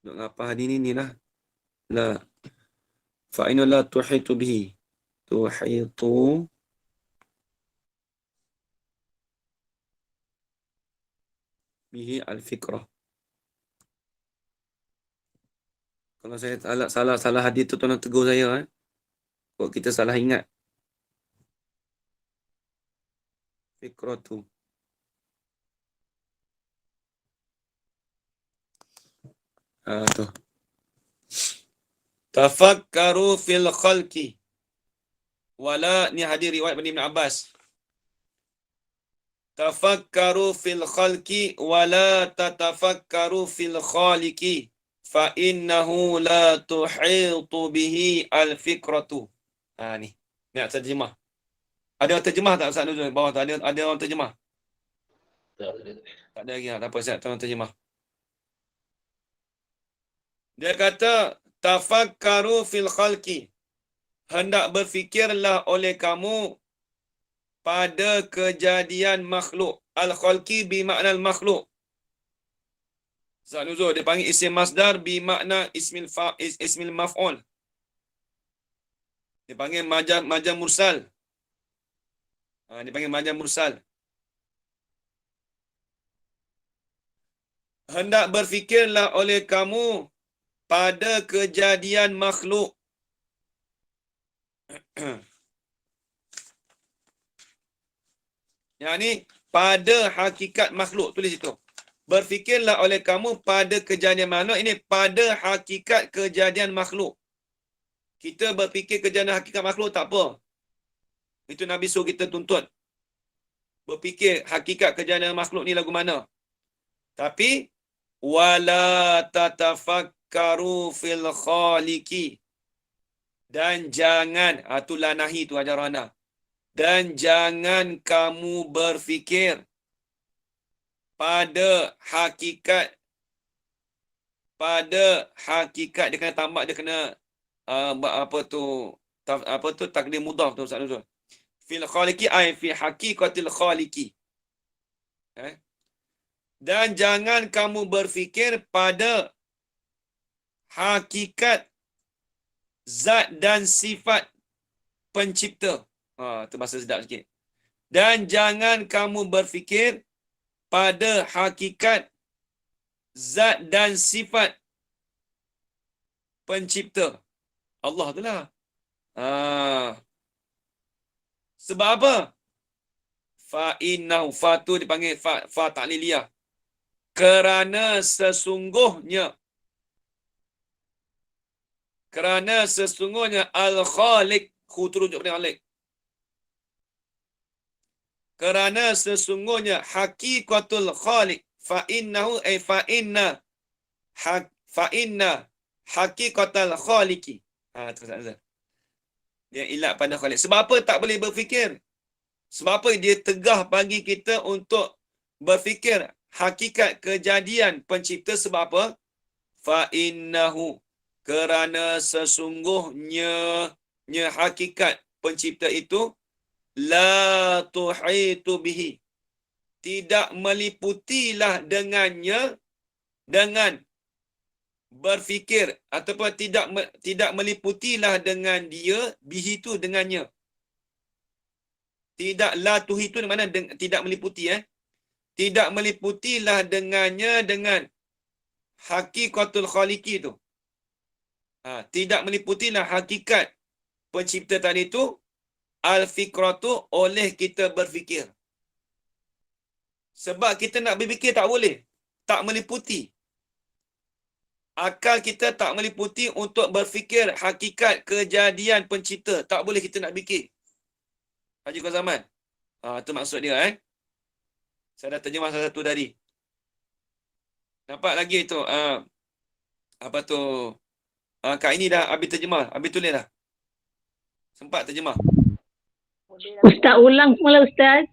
Nak ngapa hadis ni lah. La. Fa innahu la tuhitu bihi. Tuhitu bihi al-fikrah. Kalau saya salah hadis tu tolong tegur saya. Kok kita salah ingat. Fikratu. Tu. Tafakkaru fil khalqi. Wala ni hadis riwayat Ibn Abbas. Tafakkaru fil khalqi wala tatafakkaru fil khaliqi fa innahu la tuhitu bihi al fikratu. Ni. Nak terjemah. Ada orang terjemah tak Ustaz Nuzul? Bawah tu ada orang terjemah? Tak ada. Tak ada lagi. Tak apa Ustaz, tolong terjemah. Dia kata tafakkaru fil khalqi. Hendak berfikirlah oleh kamu pada kejadian makhluk. Al-khalqi bimakna al-makhluk. Ustaz Nuzul, dia panggil isim masdar bimakna ismil maf'ul. Dia panggil majaz mursal. Dia panggil majaz mursal. Hendak berfikirlah oleh kamu pada kejadian makhluk. Yang ni pada hakikat makhluk, tulis itu. Berfikirlah oleh kamu pada kejadian makhluk. Ini pada hakikat kejadian makhluk. Kita berfikir kejadian hakikat makhluk tak apa. Itu Nabi suruh kita tuntut. Berfikir hakikat kejadian makhluk ni lagu mana. Tapi wala tatafakkaru fil khaliqi. Dan jangan, tu lanahi tu ajarana. Dan jangan kamu berfikir pada hakikat dia kena tambah, dia kena takdir mudhaf tu Ustaz Nuzul. Fil khaliqi ay fi haqiqatil khaliqi. Dan jangan kamu berfikir pada hakikat zat dan sifat pencipta. Tu bahasa sedap sikit. Dan jangan kamu berfikir pada hakikat zat dan sifat pencipta. Allah tu lah. Sebab apa? Fa'innahu. Fa tu dipanggil fa ta'liliyah. Kerana sesungguhnya al-khaliq. Khu tu rujuk pada khaliq. Kerana sesungguhnya haqiqatul khaliq. Fa'innahu ay fa'inna haqiqatal khaliqi. Terus Azhar. Dia ilat pada khaliq. Sebab apa tak boleh berfikir? Sebab apa dia tegah bagi kita untuk berfikir hakikat kejadian pencipta? Sebab apa? Fa'innahu. Kerana sesungguhnya hakikat pencipta itu la tuhitu bihi. Tidak meliputilah dengannya dengan berfikir, ataupun tidak meliputilah dengan dia bihi tu dengannya. Tidak la tuhitu di mana tidak meliputi Tidak meliputilah dengannya dengan haqiqatul khaliqi tu. Tidak meliputilah hakikat pencipta tadi tu al-fikratu oleh kita berfikir. Sebab kita nak berfikir tak boleh. Tak meliputi. Akal kita tak meliputi untuk berfikir hakikat kejadian pencipta. Tak boleh kita nak fikir. Haji Qazaman. Itu maksud dia. Saya dah terjemah salah satu tadi. Nampak lagi tu. Apa tu? Kak ini dah habis terjemah. Habis tulis dah. Sempat terjemah. Ustaz ulang semula Ustaz.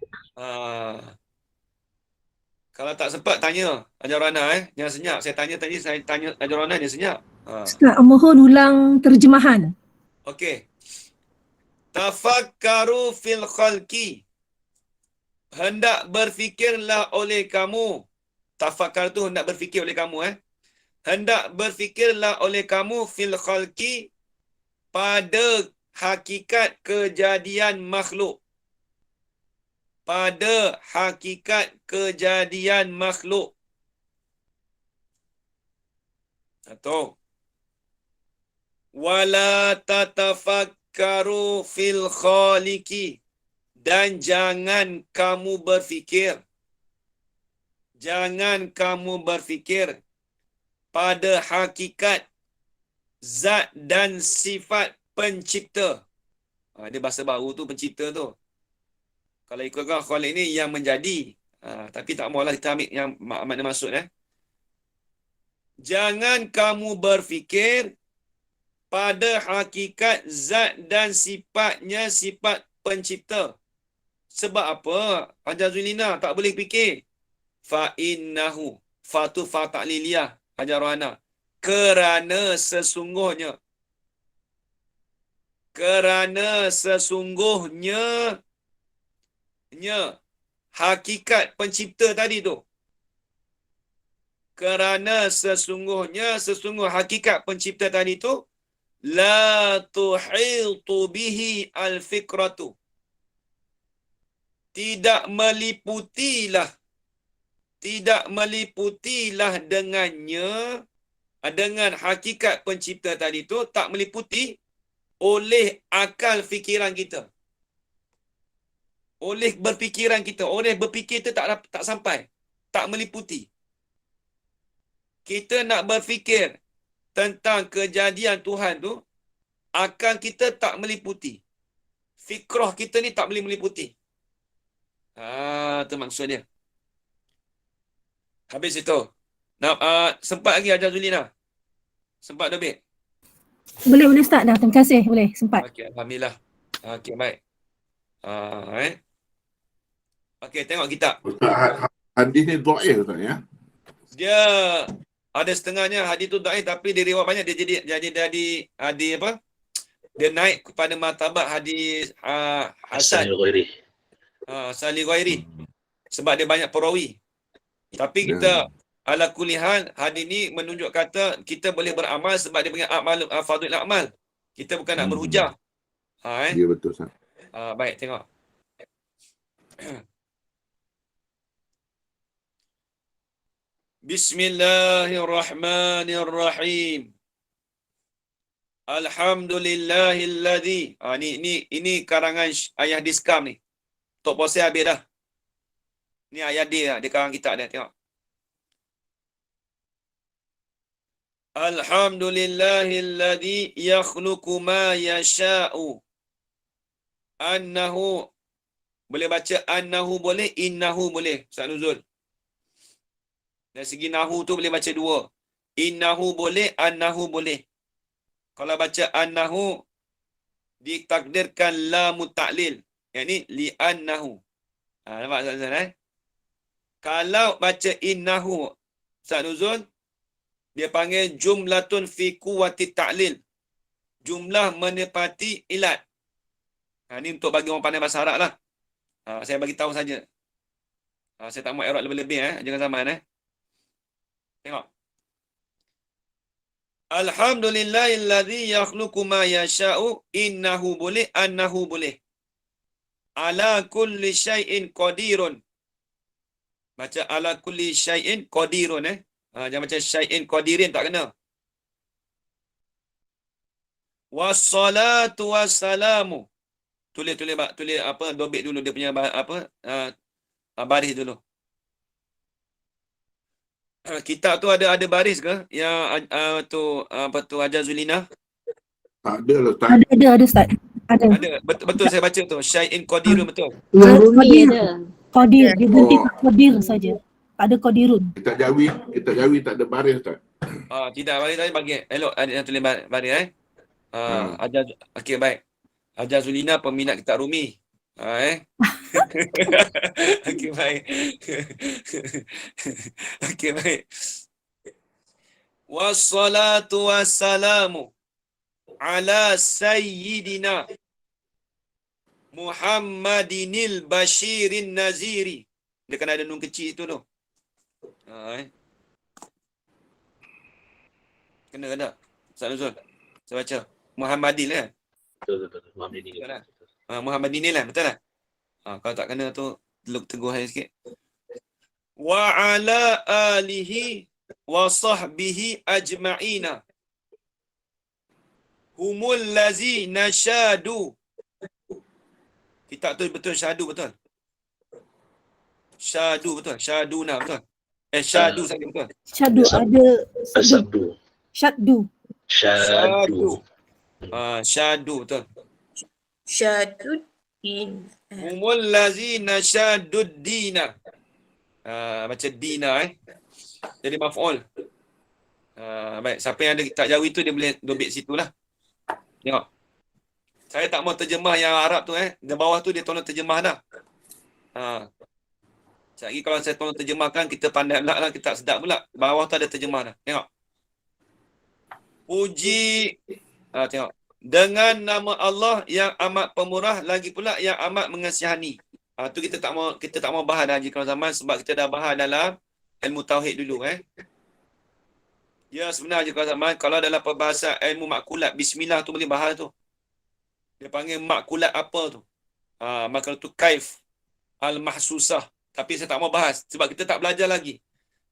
Kalau tak sempat tanya Ajarana Jangan senyap. Saya tanya tadi, saya tanya Ajarana, dia senyap. Ustaz, mohon ulang terjemahan. Okey. Tafakkaru fil khalqi. Hendak berfikirlah oleh kamu. Tafakkar tu hendak berfikir oleh kamu. Hendak berfikirlah oleh kamu fil khalqi pada hakikat kejadian makhluk. Pada hakikat kejadian makhluk. Atau wala tatafakkaru fil khaliqi. Dan jangan kamu berfikir. Jangan kamu berfikir pada hakikat zat dan sifat pencipta. Dia bahasa baru tu, pencipta tu. Kalau ikutkan khaliq ni yang menjadi. Tapi tak maulah kita ambil yang makna maksud. Jangan kamu berfikir pada hakikat zat dan sifatnya sifat pencipta. Sebab apa? Hajar Zulina tak boleh fikir. Fa'innahu. Fa tu fa ta'liliyah. Hajar Rohana. Kerana sesungguhnya. Kerana sesungguhnya. Hakikat pencipta tadi tu. Kerana sesungguh hakikat pencipta tadi tu. La tuhitu bihi al-fikratu. Tidak meliputilah dengannya, dengan hakikat pencipta tadi tu, tak meliputi oleh akal fikiran kita. Oleh berfikiran kita, oleh berfikir tu tak sampai, tak meliputi. Kita nak berfikir tentang kejadian Tuhan tu, akal kita tak meliputi. Fikrah kita ni tak boleh meliputi. Tu maksud dia. Habis itu. Sempat lagi Hajar Zulina? Sempat lebih? Boleh Ustaz dah. Terima kasih. Boleh, sempat. Okey, alhamdulillah. Okey, baik. Okey, tengok kitab. Ustaz, hadis ni dhaif Ustaz ya. Dia ada setengahnya hadis tu dhaif, tapi dia riwayat banyak, dia jadi hadis apa? Dia naik kepada martabat hadis hasan. Al-Ghairi. Salih Ghairi. Sebab dia banyak perawi. Tapi kita ala kulli hal, hadis ni menunjuk kata kita boleh beramal sebab dia punya fadhil amal. Kita bukan nak berhujah. Ya betul Ustaz. Baik, tengok. Bismillahirrahmanirrahim. Alhamdulillahilladzi. Ini karangan ayah Diskam ni. Tok Poseh habis dah. Ni ayat dia karang kitab dia, tengok. Alhamdulillahilladzi yakhluqu ma yasha'u. Annahu. Boleh baca annahu boleh, innahu boleh. Ustaz Nuzul. Dari segi nahu tu boleh baca dua. Innahu boleh, annahu boleh. Kalau baca annahu, ditakdirkan lamu ta'lil. Yang ni li'annahu. Nampak Ustaz? Kalau baca innahu, Ustaz Nuzul, dia panggil jumlatun fi quwwati ta'lil. Jumlah menepati ilat. Ni untuk bagi orang pandai bahasa Arab lah. Saya bagi tahu saja. Saya tak mahu erot lebih-lebih. Jangan zaman. Tengok. Alhamdulillahilladzi yakhluqu ma yasha'u. Innahu boleh, annahu boleh. Ala kulli syai'in qadirun. Baca ala kulli syai'in qadirun. Jangan baca syai'in qadirin, tak kena. Wassalatu wassalamu. Tulis apa, dobit dulu dia punya apa, baris dulu. Kitab tu ada baris ke? Yang tu apa tu Hajar Zulina? Tak ada lah Ustaz. Ada Ustaz. Ada. Betul saya baca tu. Syai'in qadirun betul. Yang Rumi Qadir. ada. Qadir. Dia berhenti kat Qadir saja. Tak ada Qadirun. Kitab Jawi tak ada baris Ustaz. Tidak baris tadi bagi elok ada yang tulis baris Hajar, okey baik. Hajar Zulina peminat kitab Rumi. Okey baik. Okey baik. Wassalatu wassalamu ala sayyidina Muhammadinil Bashirin Naziri. Dia kena ada nun kecil tu tu. Kena tak? Ustaz Nuzul. Saya baca. Muhammadin kan? Betul. Muhammadin. Muhammadin lah, betul lah? Kalau tak kena tu, teguh saya sikit. Wa ala alihi wa sahbihi ajma'ina. Humul lazi nashadu. Kitab tu betul syahdu betul. Syahdu betul. Syahaduna betul. Syahdu saja betul. Syadu ada Asabdu. syadu. Syadu. Syahdu betul. Syaduddin. Humul lazina syaduddina. Macam dina jadi maf'ul. Baik, siapa yang ada kitab Jawi tu dia boleh dobit situ lah. Tengok. Saya tak mau terjemah yang Arab tu di bawah tu dia tolong terjemah dah. Sekejap lagi kalau saya tolong terjemahkan kita pandai pula lah, kita tak sedap pula. Bawah tu ada terjemah dah. Tengok. Puji tengok. Dengan nama Allah yang amat pemurah lagi pula yang amat mengasihani. Tu kita tak mau bahas dah Haji Kamal Zaman sebab kita dah bahas dalam ilmu tauhid dulu Ya sebenarnya Haji Kamal Zaman kalau dalam perbahasan ilmu makulat bismillah tu boleh bahas tu. Dia panggil makulat apa tu? Maka tu kaif al-mahsusah. Tapi saya tak mau bahas sebab kita tak belajar lagi.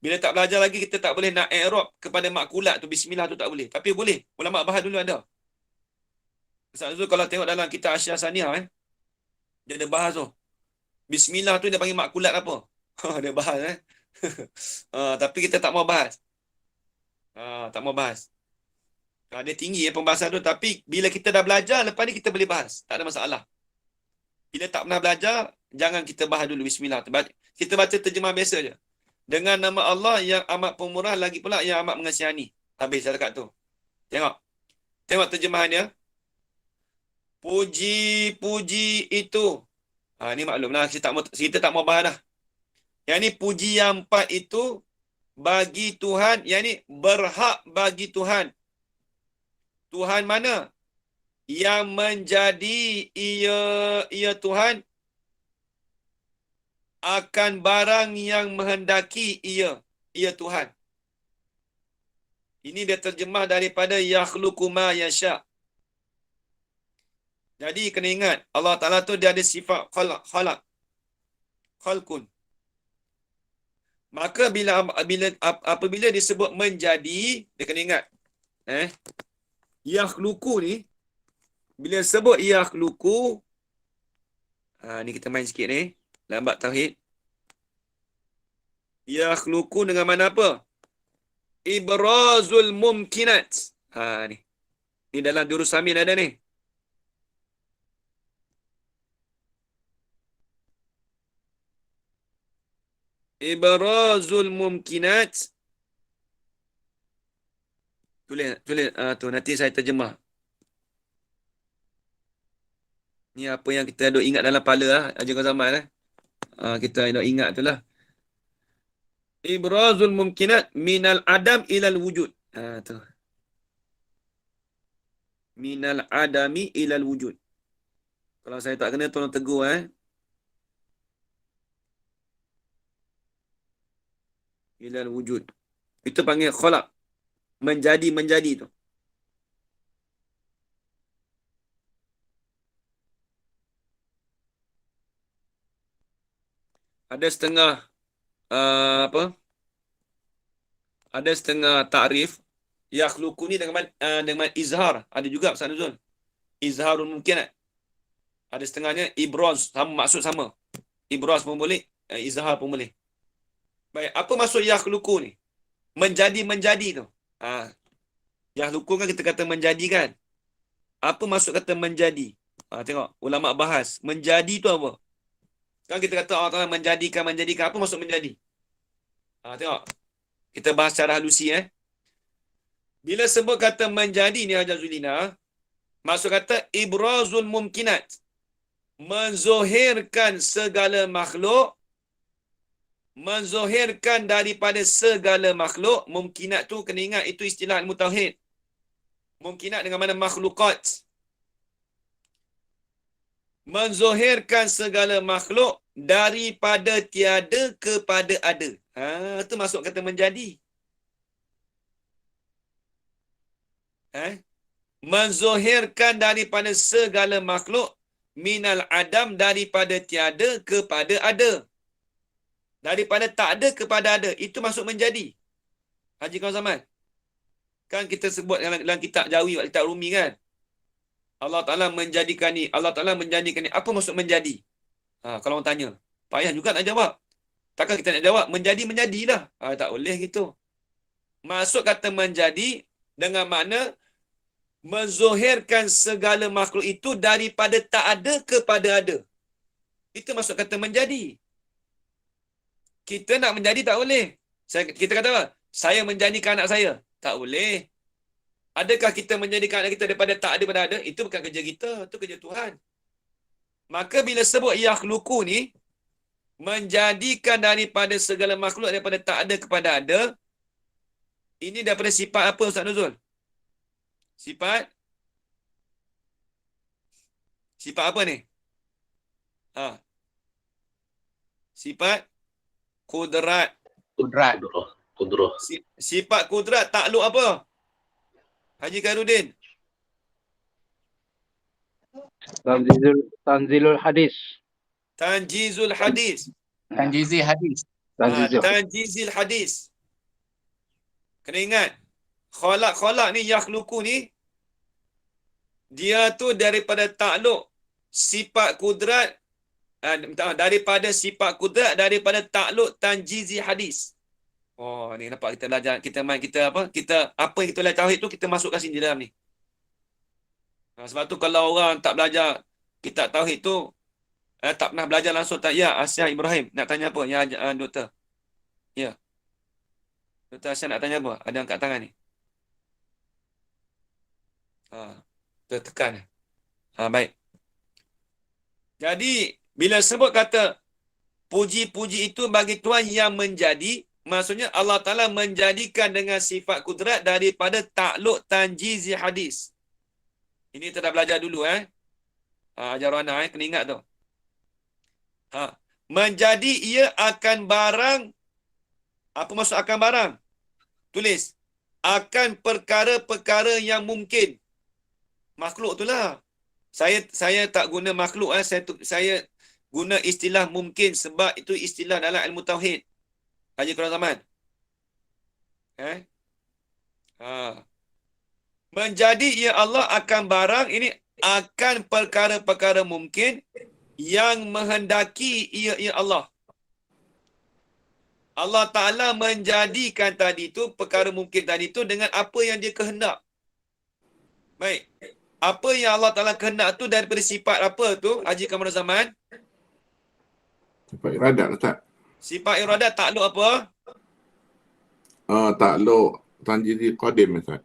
Bila tak belajar lagi kita tak boleh nak i'rab kepada makulat tu bismillah tu tak boleh. Tapi boleh. Ulama bahas dulu ada. Ustaz Zul kalau tengok dalam kitab Asyar Saniyah dia ada bahas tu. Bismillah tu dia panggil makulat apa? Dia bahas tapi kita tak mau bahas. Tak mau bahas. Dia tinggi pembahasan tu tapi bila kita dah belajar lepas ni kita boleh bahas. Tak ada masalah. Bila tak pernah belajar jangan kita bahas dulu bismillah. Kita baca terjemah biasa je. Dengan nama Allah yang amat pemurah lagi pula yang amat mengasihani. Habis saya dekat tu. Tengok terjemahan dia. Puji-puji itu. Ni maklumlah kita tak mau bahas dah. Yang ni puji yang 4 itu bagi Tuhan, yang ni berhak bagi Tuhan. Tuhan mana? Yang menjadi ia Tuhan akan barang yang menghendaki ia Tuhan. Ini dia terjemah daripada yakhluqu ma yasha. Jadi kena ingat Allah Taala tu dia ada sifat khalqun. Maka apabila disebut menjadi, dia kena ingat yakhluqu ni bila sebut yakhluqu ni kita main sikit ni lambat tauhid. Yakhluqu dengan mana apa? Ibrazul mumkinat. Ni dalam Durus Samin ada ni. Ibrazul mumkinat. Tulis tu nanti saya terjemah. Ni apa yang kita duk ingat dalam kepala Haji Kamal Zaman kita duk ingat tu lah. Ibrazul mumkinat minal adam ilal wujud. Tu. Minal adami ilal wujud. Kalau saya tak kena tolong tegur ilal wujud. Itu panggil khalaq. Menjadi tu. Ada setengah ada setengah takrif yakhluqu ni dengan izhar. Ada juga Ustaz Nuzul. Izharun mumkinat. Ada setengahnya ibraz, sama maksud sama. Ibraz pun boleh, izhar pun boleh. Baik, apa maksud yakhluqu ni? Menjadi tu. Yakhluqu kan kita kata menjadi kan? Apa maksud kata menjadi? Tengok, ulama bahas. Menjadi tu apa? Kan kita kata Allah Ta'ala menjadikan. Apa maksud menjadi? Tengok. Kita bahas secara halusi Bila sebut kata menjadi ni Hajar Zulina, maksud kata ibrazul mumkinat. Menzohirkan segala makhluk. Menzohirkan daripada segala makhluk. Mumkinat tu kena ingat itu istilah ilmu tauhid. Mumkinat dengan mana makhlukat. Menzohirkan segala makhluk daripada tiada kepada ada. Itu masuk kata menjadi. Menzohirkan daripada segala makhluk minal adam daripada tiada kepada ada. Daripada tak ada kepada ada. Itu masuk menjadi. Haji Kamal Zaman. Kan kita sebut dalam kitab Jawi, kitab Rumi kan. Allah Ta'ala menjadikan ni. Allah Ta'ala menjadikan ni. Apa maksud menjadi? Kalau orang tanya. Payah juga nak jawab. Takkan kita nak jawab, menjadilah. Tak boleh gitu. Maksud kata menjadi dengan makna menzuhirkan segala makhluk itu daripada tak ada kepada ada. Itu maksud kata menjadi. Kita nak menjadi tak boleh. Kita kata apa? Saya menjadikan anak saya. Tak boleh. Adakah kita menjadikan anak kita daripada tak ada pada ada? Itu bukan kerja kita. Itu kerja Tuhan. Maka bila sebut yakhluqu ni, menjadikan daripada segala makhluk daripada tak ada kepada ada, ini daripada sifat apa Ustaz Nuzul? Sifat apa ni? Sifat kudrat. Kudroh. Sifat kudrat takluk apa? Haji Khairuddin. Tanzilul hadis. Tanjizul hadis. Tanjizi hadis. Tanjizil hadis. Kena ingat. Khalaq ni, yakhluqu ni, dia tu daripada takluk sifat kudrat, daripada sifat kudrat, daripada takluk tanjizi hadis. Ni nampak kita belajar, kita apa yang kita belajar tauhid tu, kita masukkan sini dalam ni. Sebab tu kalau orang tak belajar kitab tauhid tu, tak pernah belajar langsung, ya, Asyah Ibrahim, nak tanya apa? Ya, Doktor. Ya. Doktor Asyah nak tanya apa? Ada angkat tangan ni. Tekan. Baik. Jadi, bila sebut kata puji-puji itu bagi Tuhan yang menjadi, maksudnya Allah Ta'ala menjadikan dengan sifat kudrat daripada takluk tanjizi hadis. Ini kita dah belajar dulu. Ajar anak, kena ingat tu. Menjadi ia akan barang. Apa maksud akan barang? Tulis. Akan perkara-perkara yang mungkin. Makhluk itulah. Saya tak guna makhluk. Saya guna istilah mungkin sebab itu istilah dalam ilmu tauhid. Haji Quran Zaman. Menjadi ia Allah akan barang. Ini akan perkara-perkara mungkin yang menghendaki ia Allah. Allah Ta'ala menjadikan tadi tu, perkara mungkin tadi tu dengan apa yang dia kehendak. Baik. Apa yang Allah Ta'ala kehendak tu daripada sifat apa tu, Haji Kamarul Zaman? Sifat iradat lah tak? Sifat iradat takluk apa? Takluk tanjizi qadim Ustaz.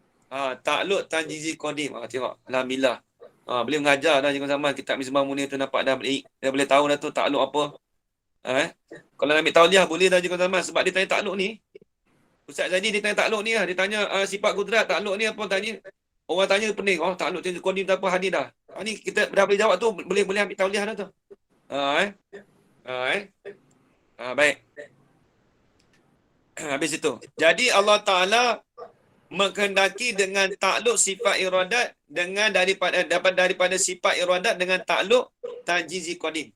Takluk tanjizi qadim. Tengok. Alhamdulillah. Boleh mengajar dah Haji Kamarul Zaman. Kitab Misbah Munir tu nampak dah boleh tahu dah tu takluk apa. Kalau nak ambil tauliah boleh dah Haji Kamarul Zaman. Sebab dia tanya takluk ni. Ustaz Zaidi dia tanya takluk ni lah. Dia tanya sifat kudrat takluk ni apa tanya. Orang tanya pening. Takluk tanjizi qadim tu apa hadis dah. Ni kita dah boleh jawab tu. Boleh ambil tauliah dah tu. Baik. Habis itu. Jadi Allah Ta'ala menghendaki dengan takluk sifat iradat dengan daripada sifat iradat dengan takluk tanjizi qadim.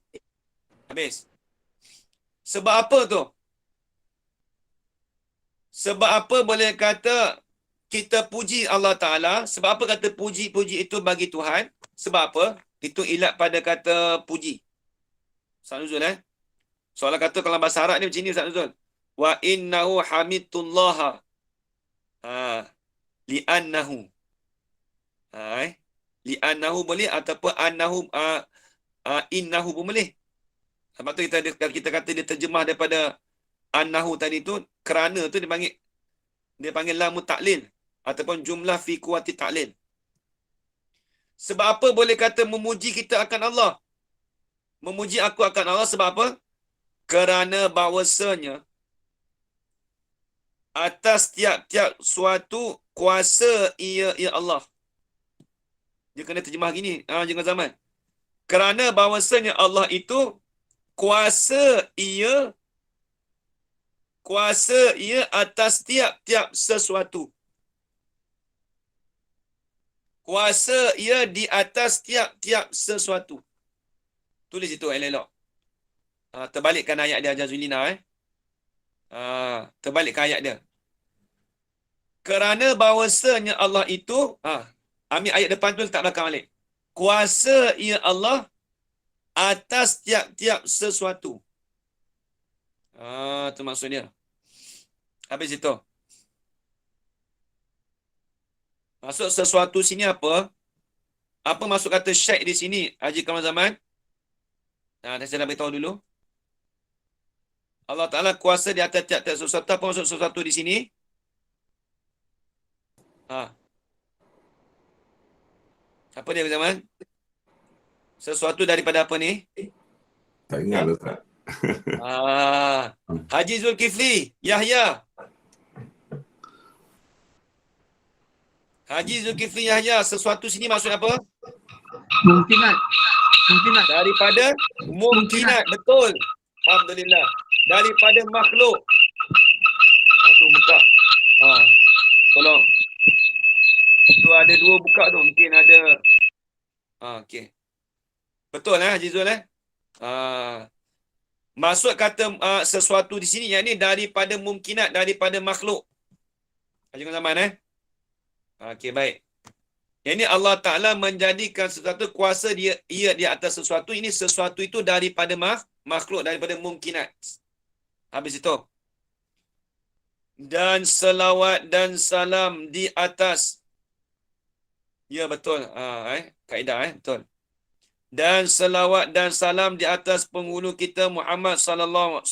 Habis. Sebab apa tu? Sebab apa boleh kata kita puji Allah Ta'ala? Sebab apa kata puji-puji itu bagi Tuhan? Sebab apa? Itu ilat pada kata puji. Ustaz Nuzul soalan kata kalau bahasa Arab ni macam ni Ustaz Nuzul. Wa innahu hamidtullaha. Li'annahu. Li'annahu boleh ataupun annahu innahu pun boleh. Sebab tu kita kata dia terjemah daripada annahu tadi tu, kerana tu dia panggil lamu taklil ataupun jumlah fi kuwati taklil. Sebab apa boleh kata memuji kita akan Allah? Memuji aku akan Allah sebab apa? Kerana bahawasanya atas tiap-tiap suatu kuasa ia Allah. Dia kena terjemah gini, jangan zaman. Kerana bahawasanya Allah itu kuasa ia atas tiap-tiap sesuatu. Kuasa ia di atas tiap-tiap sesuatu. Tulis itu elok. Terbalikkan ayat dia Hajar Zulina. Terbalikkan ayat dia. Kerana bahawasanya Allah itu, ambil ayat depan tu letak belakang balik. kuasa ia Allah atas tiap-tiap sesuatu. Itu maksudnya. Habis itu. Maksud sesuatu sini apa? Apa maksud kata syaik di sini, Haji Kamal Zaman? Saya nak beritahu dulu. Allah Ta'ala kuasa di atas tiap-tiap sesuatu. Apa maksud sesuatu di sini? Apa dia, Zaman? Sesuatu daripada apa ni? Tak ingat lah, Ustaz. Haji Zulkifli, Yahya. Haji Zulkifli Yahya, sesuatu sini maksud apa? Mungkinat. Daripada mungkinat. Betul. Alhamdulillah. Daripada makhluk. Tu buka. Tolong. Tu ada 2 buka tu. Mungkin ada. Okey. Betul Haji Zul maksud kata sesuatu di sini yang ni daripada mungkinat, daripada makhluk. Haji Zaman okey, baik. Yang ni Allah Ta'ala menjadikan sesuatu kuasa ia di atas sesuatu. Ini sesuatu itu daripada makhluk, daripada mungkinat. Habis itu. Dan selawat dan salam di atas. Ya, betul. Kaedah, betul. Dan selawat dan salam di atas penghulu kita Muhammad sallallahu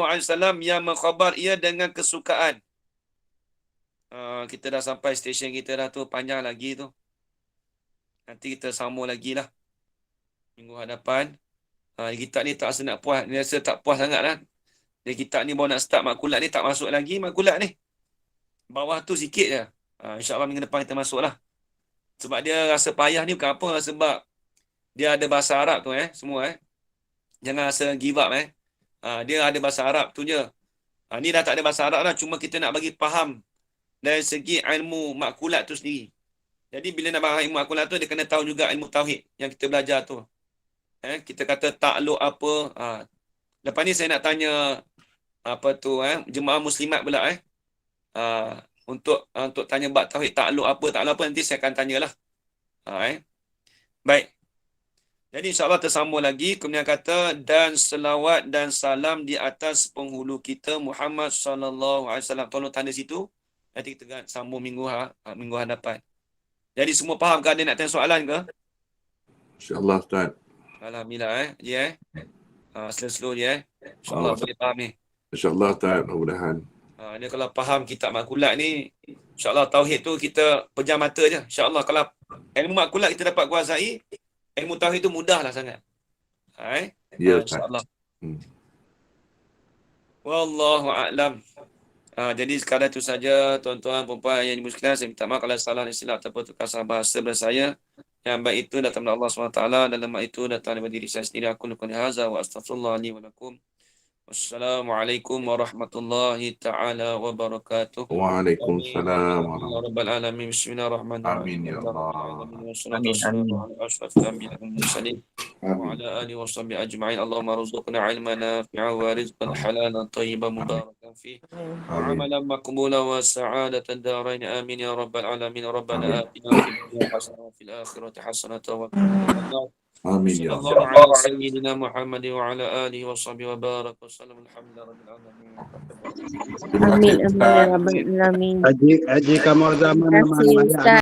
alaihi wasallam yang mengkhabar ia dengan kesukaan. Kita dah sampai stesen kita dah tu, panjang lagi tu. Nanti kita sambung lagi lah. Minggu hadapan. Kita ni tak rasa nak puas. Dia rasa tak puas sangat lah. Dia kita ni baru nak start makulat ni, tak masuk lagi makulat ni. Bawah tu sikit je. InsyaAllah minggu depan kita masuk lah. Sebab dia rasa payah ni bukan apa. Sebab dia ada bahasa Arab tu semua Jangan rasa give up Dia ada bahasa Arab tu je. Ni dah tak ada bahasa Arab lah. Cuma kita nak bagi faham dari segi ilmu makulat tu sendiri. Jadi bila nak faham ilmu makulat tu, dia kena tahu juga ilmu tauhid yang kita belajar tu. Kita kata takluk apa. Lepas ni saya nak tanya apa tu jemaah muslimat pula untuk tanya bab tauhid takluk apa nanti saya akan tanyalah. Baik. Jadi insya-Allah tersambung lagi. Kemudian kata dan selawat dan salam di atas penghulu kita Muhammad sallallahu alaihi wasallam. Tolong tanda situ. Nanti kita sambung minggu hadapan. Jadi semua faham ke? Ada nak tanya soalan ke? InsyaAllah, Ustaz. Alhamdulillah slow je InsyaAllah boleh faham ni. InsyaAllah, Ustaz. Mudah-mudahan. Dia kalau faham kitab makulat ni, insyaAllah tauhid tu kita pejam mata je. InsyaAllah kalau ilmu makulat kita dapat kuasai, ilmu tauhid tu mudahlah sangat. Ya, Ustaz. InsyaAllah. Wallahu a'lam. Jadi sekadar itu saja tuan-tuan puan-puan yang dimuliakan. Saya minta maaf kalau salah dan silap ataupun tukar bahasa daripada saya. Yang baik itu datang dari Allah SWT dan lemah itu datang daripada diri saya sendiri. Aku lakukan hadza wa astaghfirullah li wa lakum. Wassalamualaikum warahmatullahi ta'ala wabarakatuh. Waalaikumsalam Ya Rabbal Alamin. Bismillahirrahmanirrahim. Amin ya Allah. Amin. وعلى آله وصحبه أجمعين اللهم ارزقنا علما نافعا ورزقا حلالا طيبا مباركا فيه وعملا مقبولا وسعادة الدارين آمين يا رب العالمين ربنا آتنا في الدنيا حسنة وفي الآخرة حسنة وقنا عذاب النار Amin صلى ya الله Allah. على سيدنا محمد وعلى آله وصحبه وبارك وسلم الحمد لله رب العالمين. Terima kasih, Ustaz. Amin. Haji Kamal Zaman Terima kasih, nama Ustaz.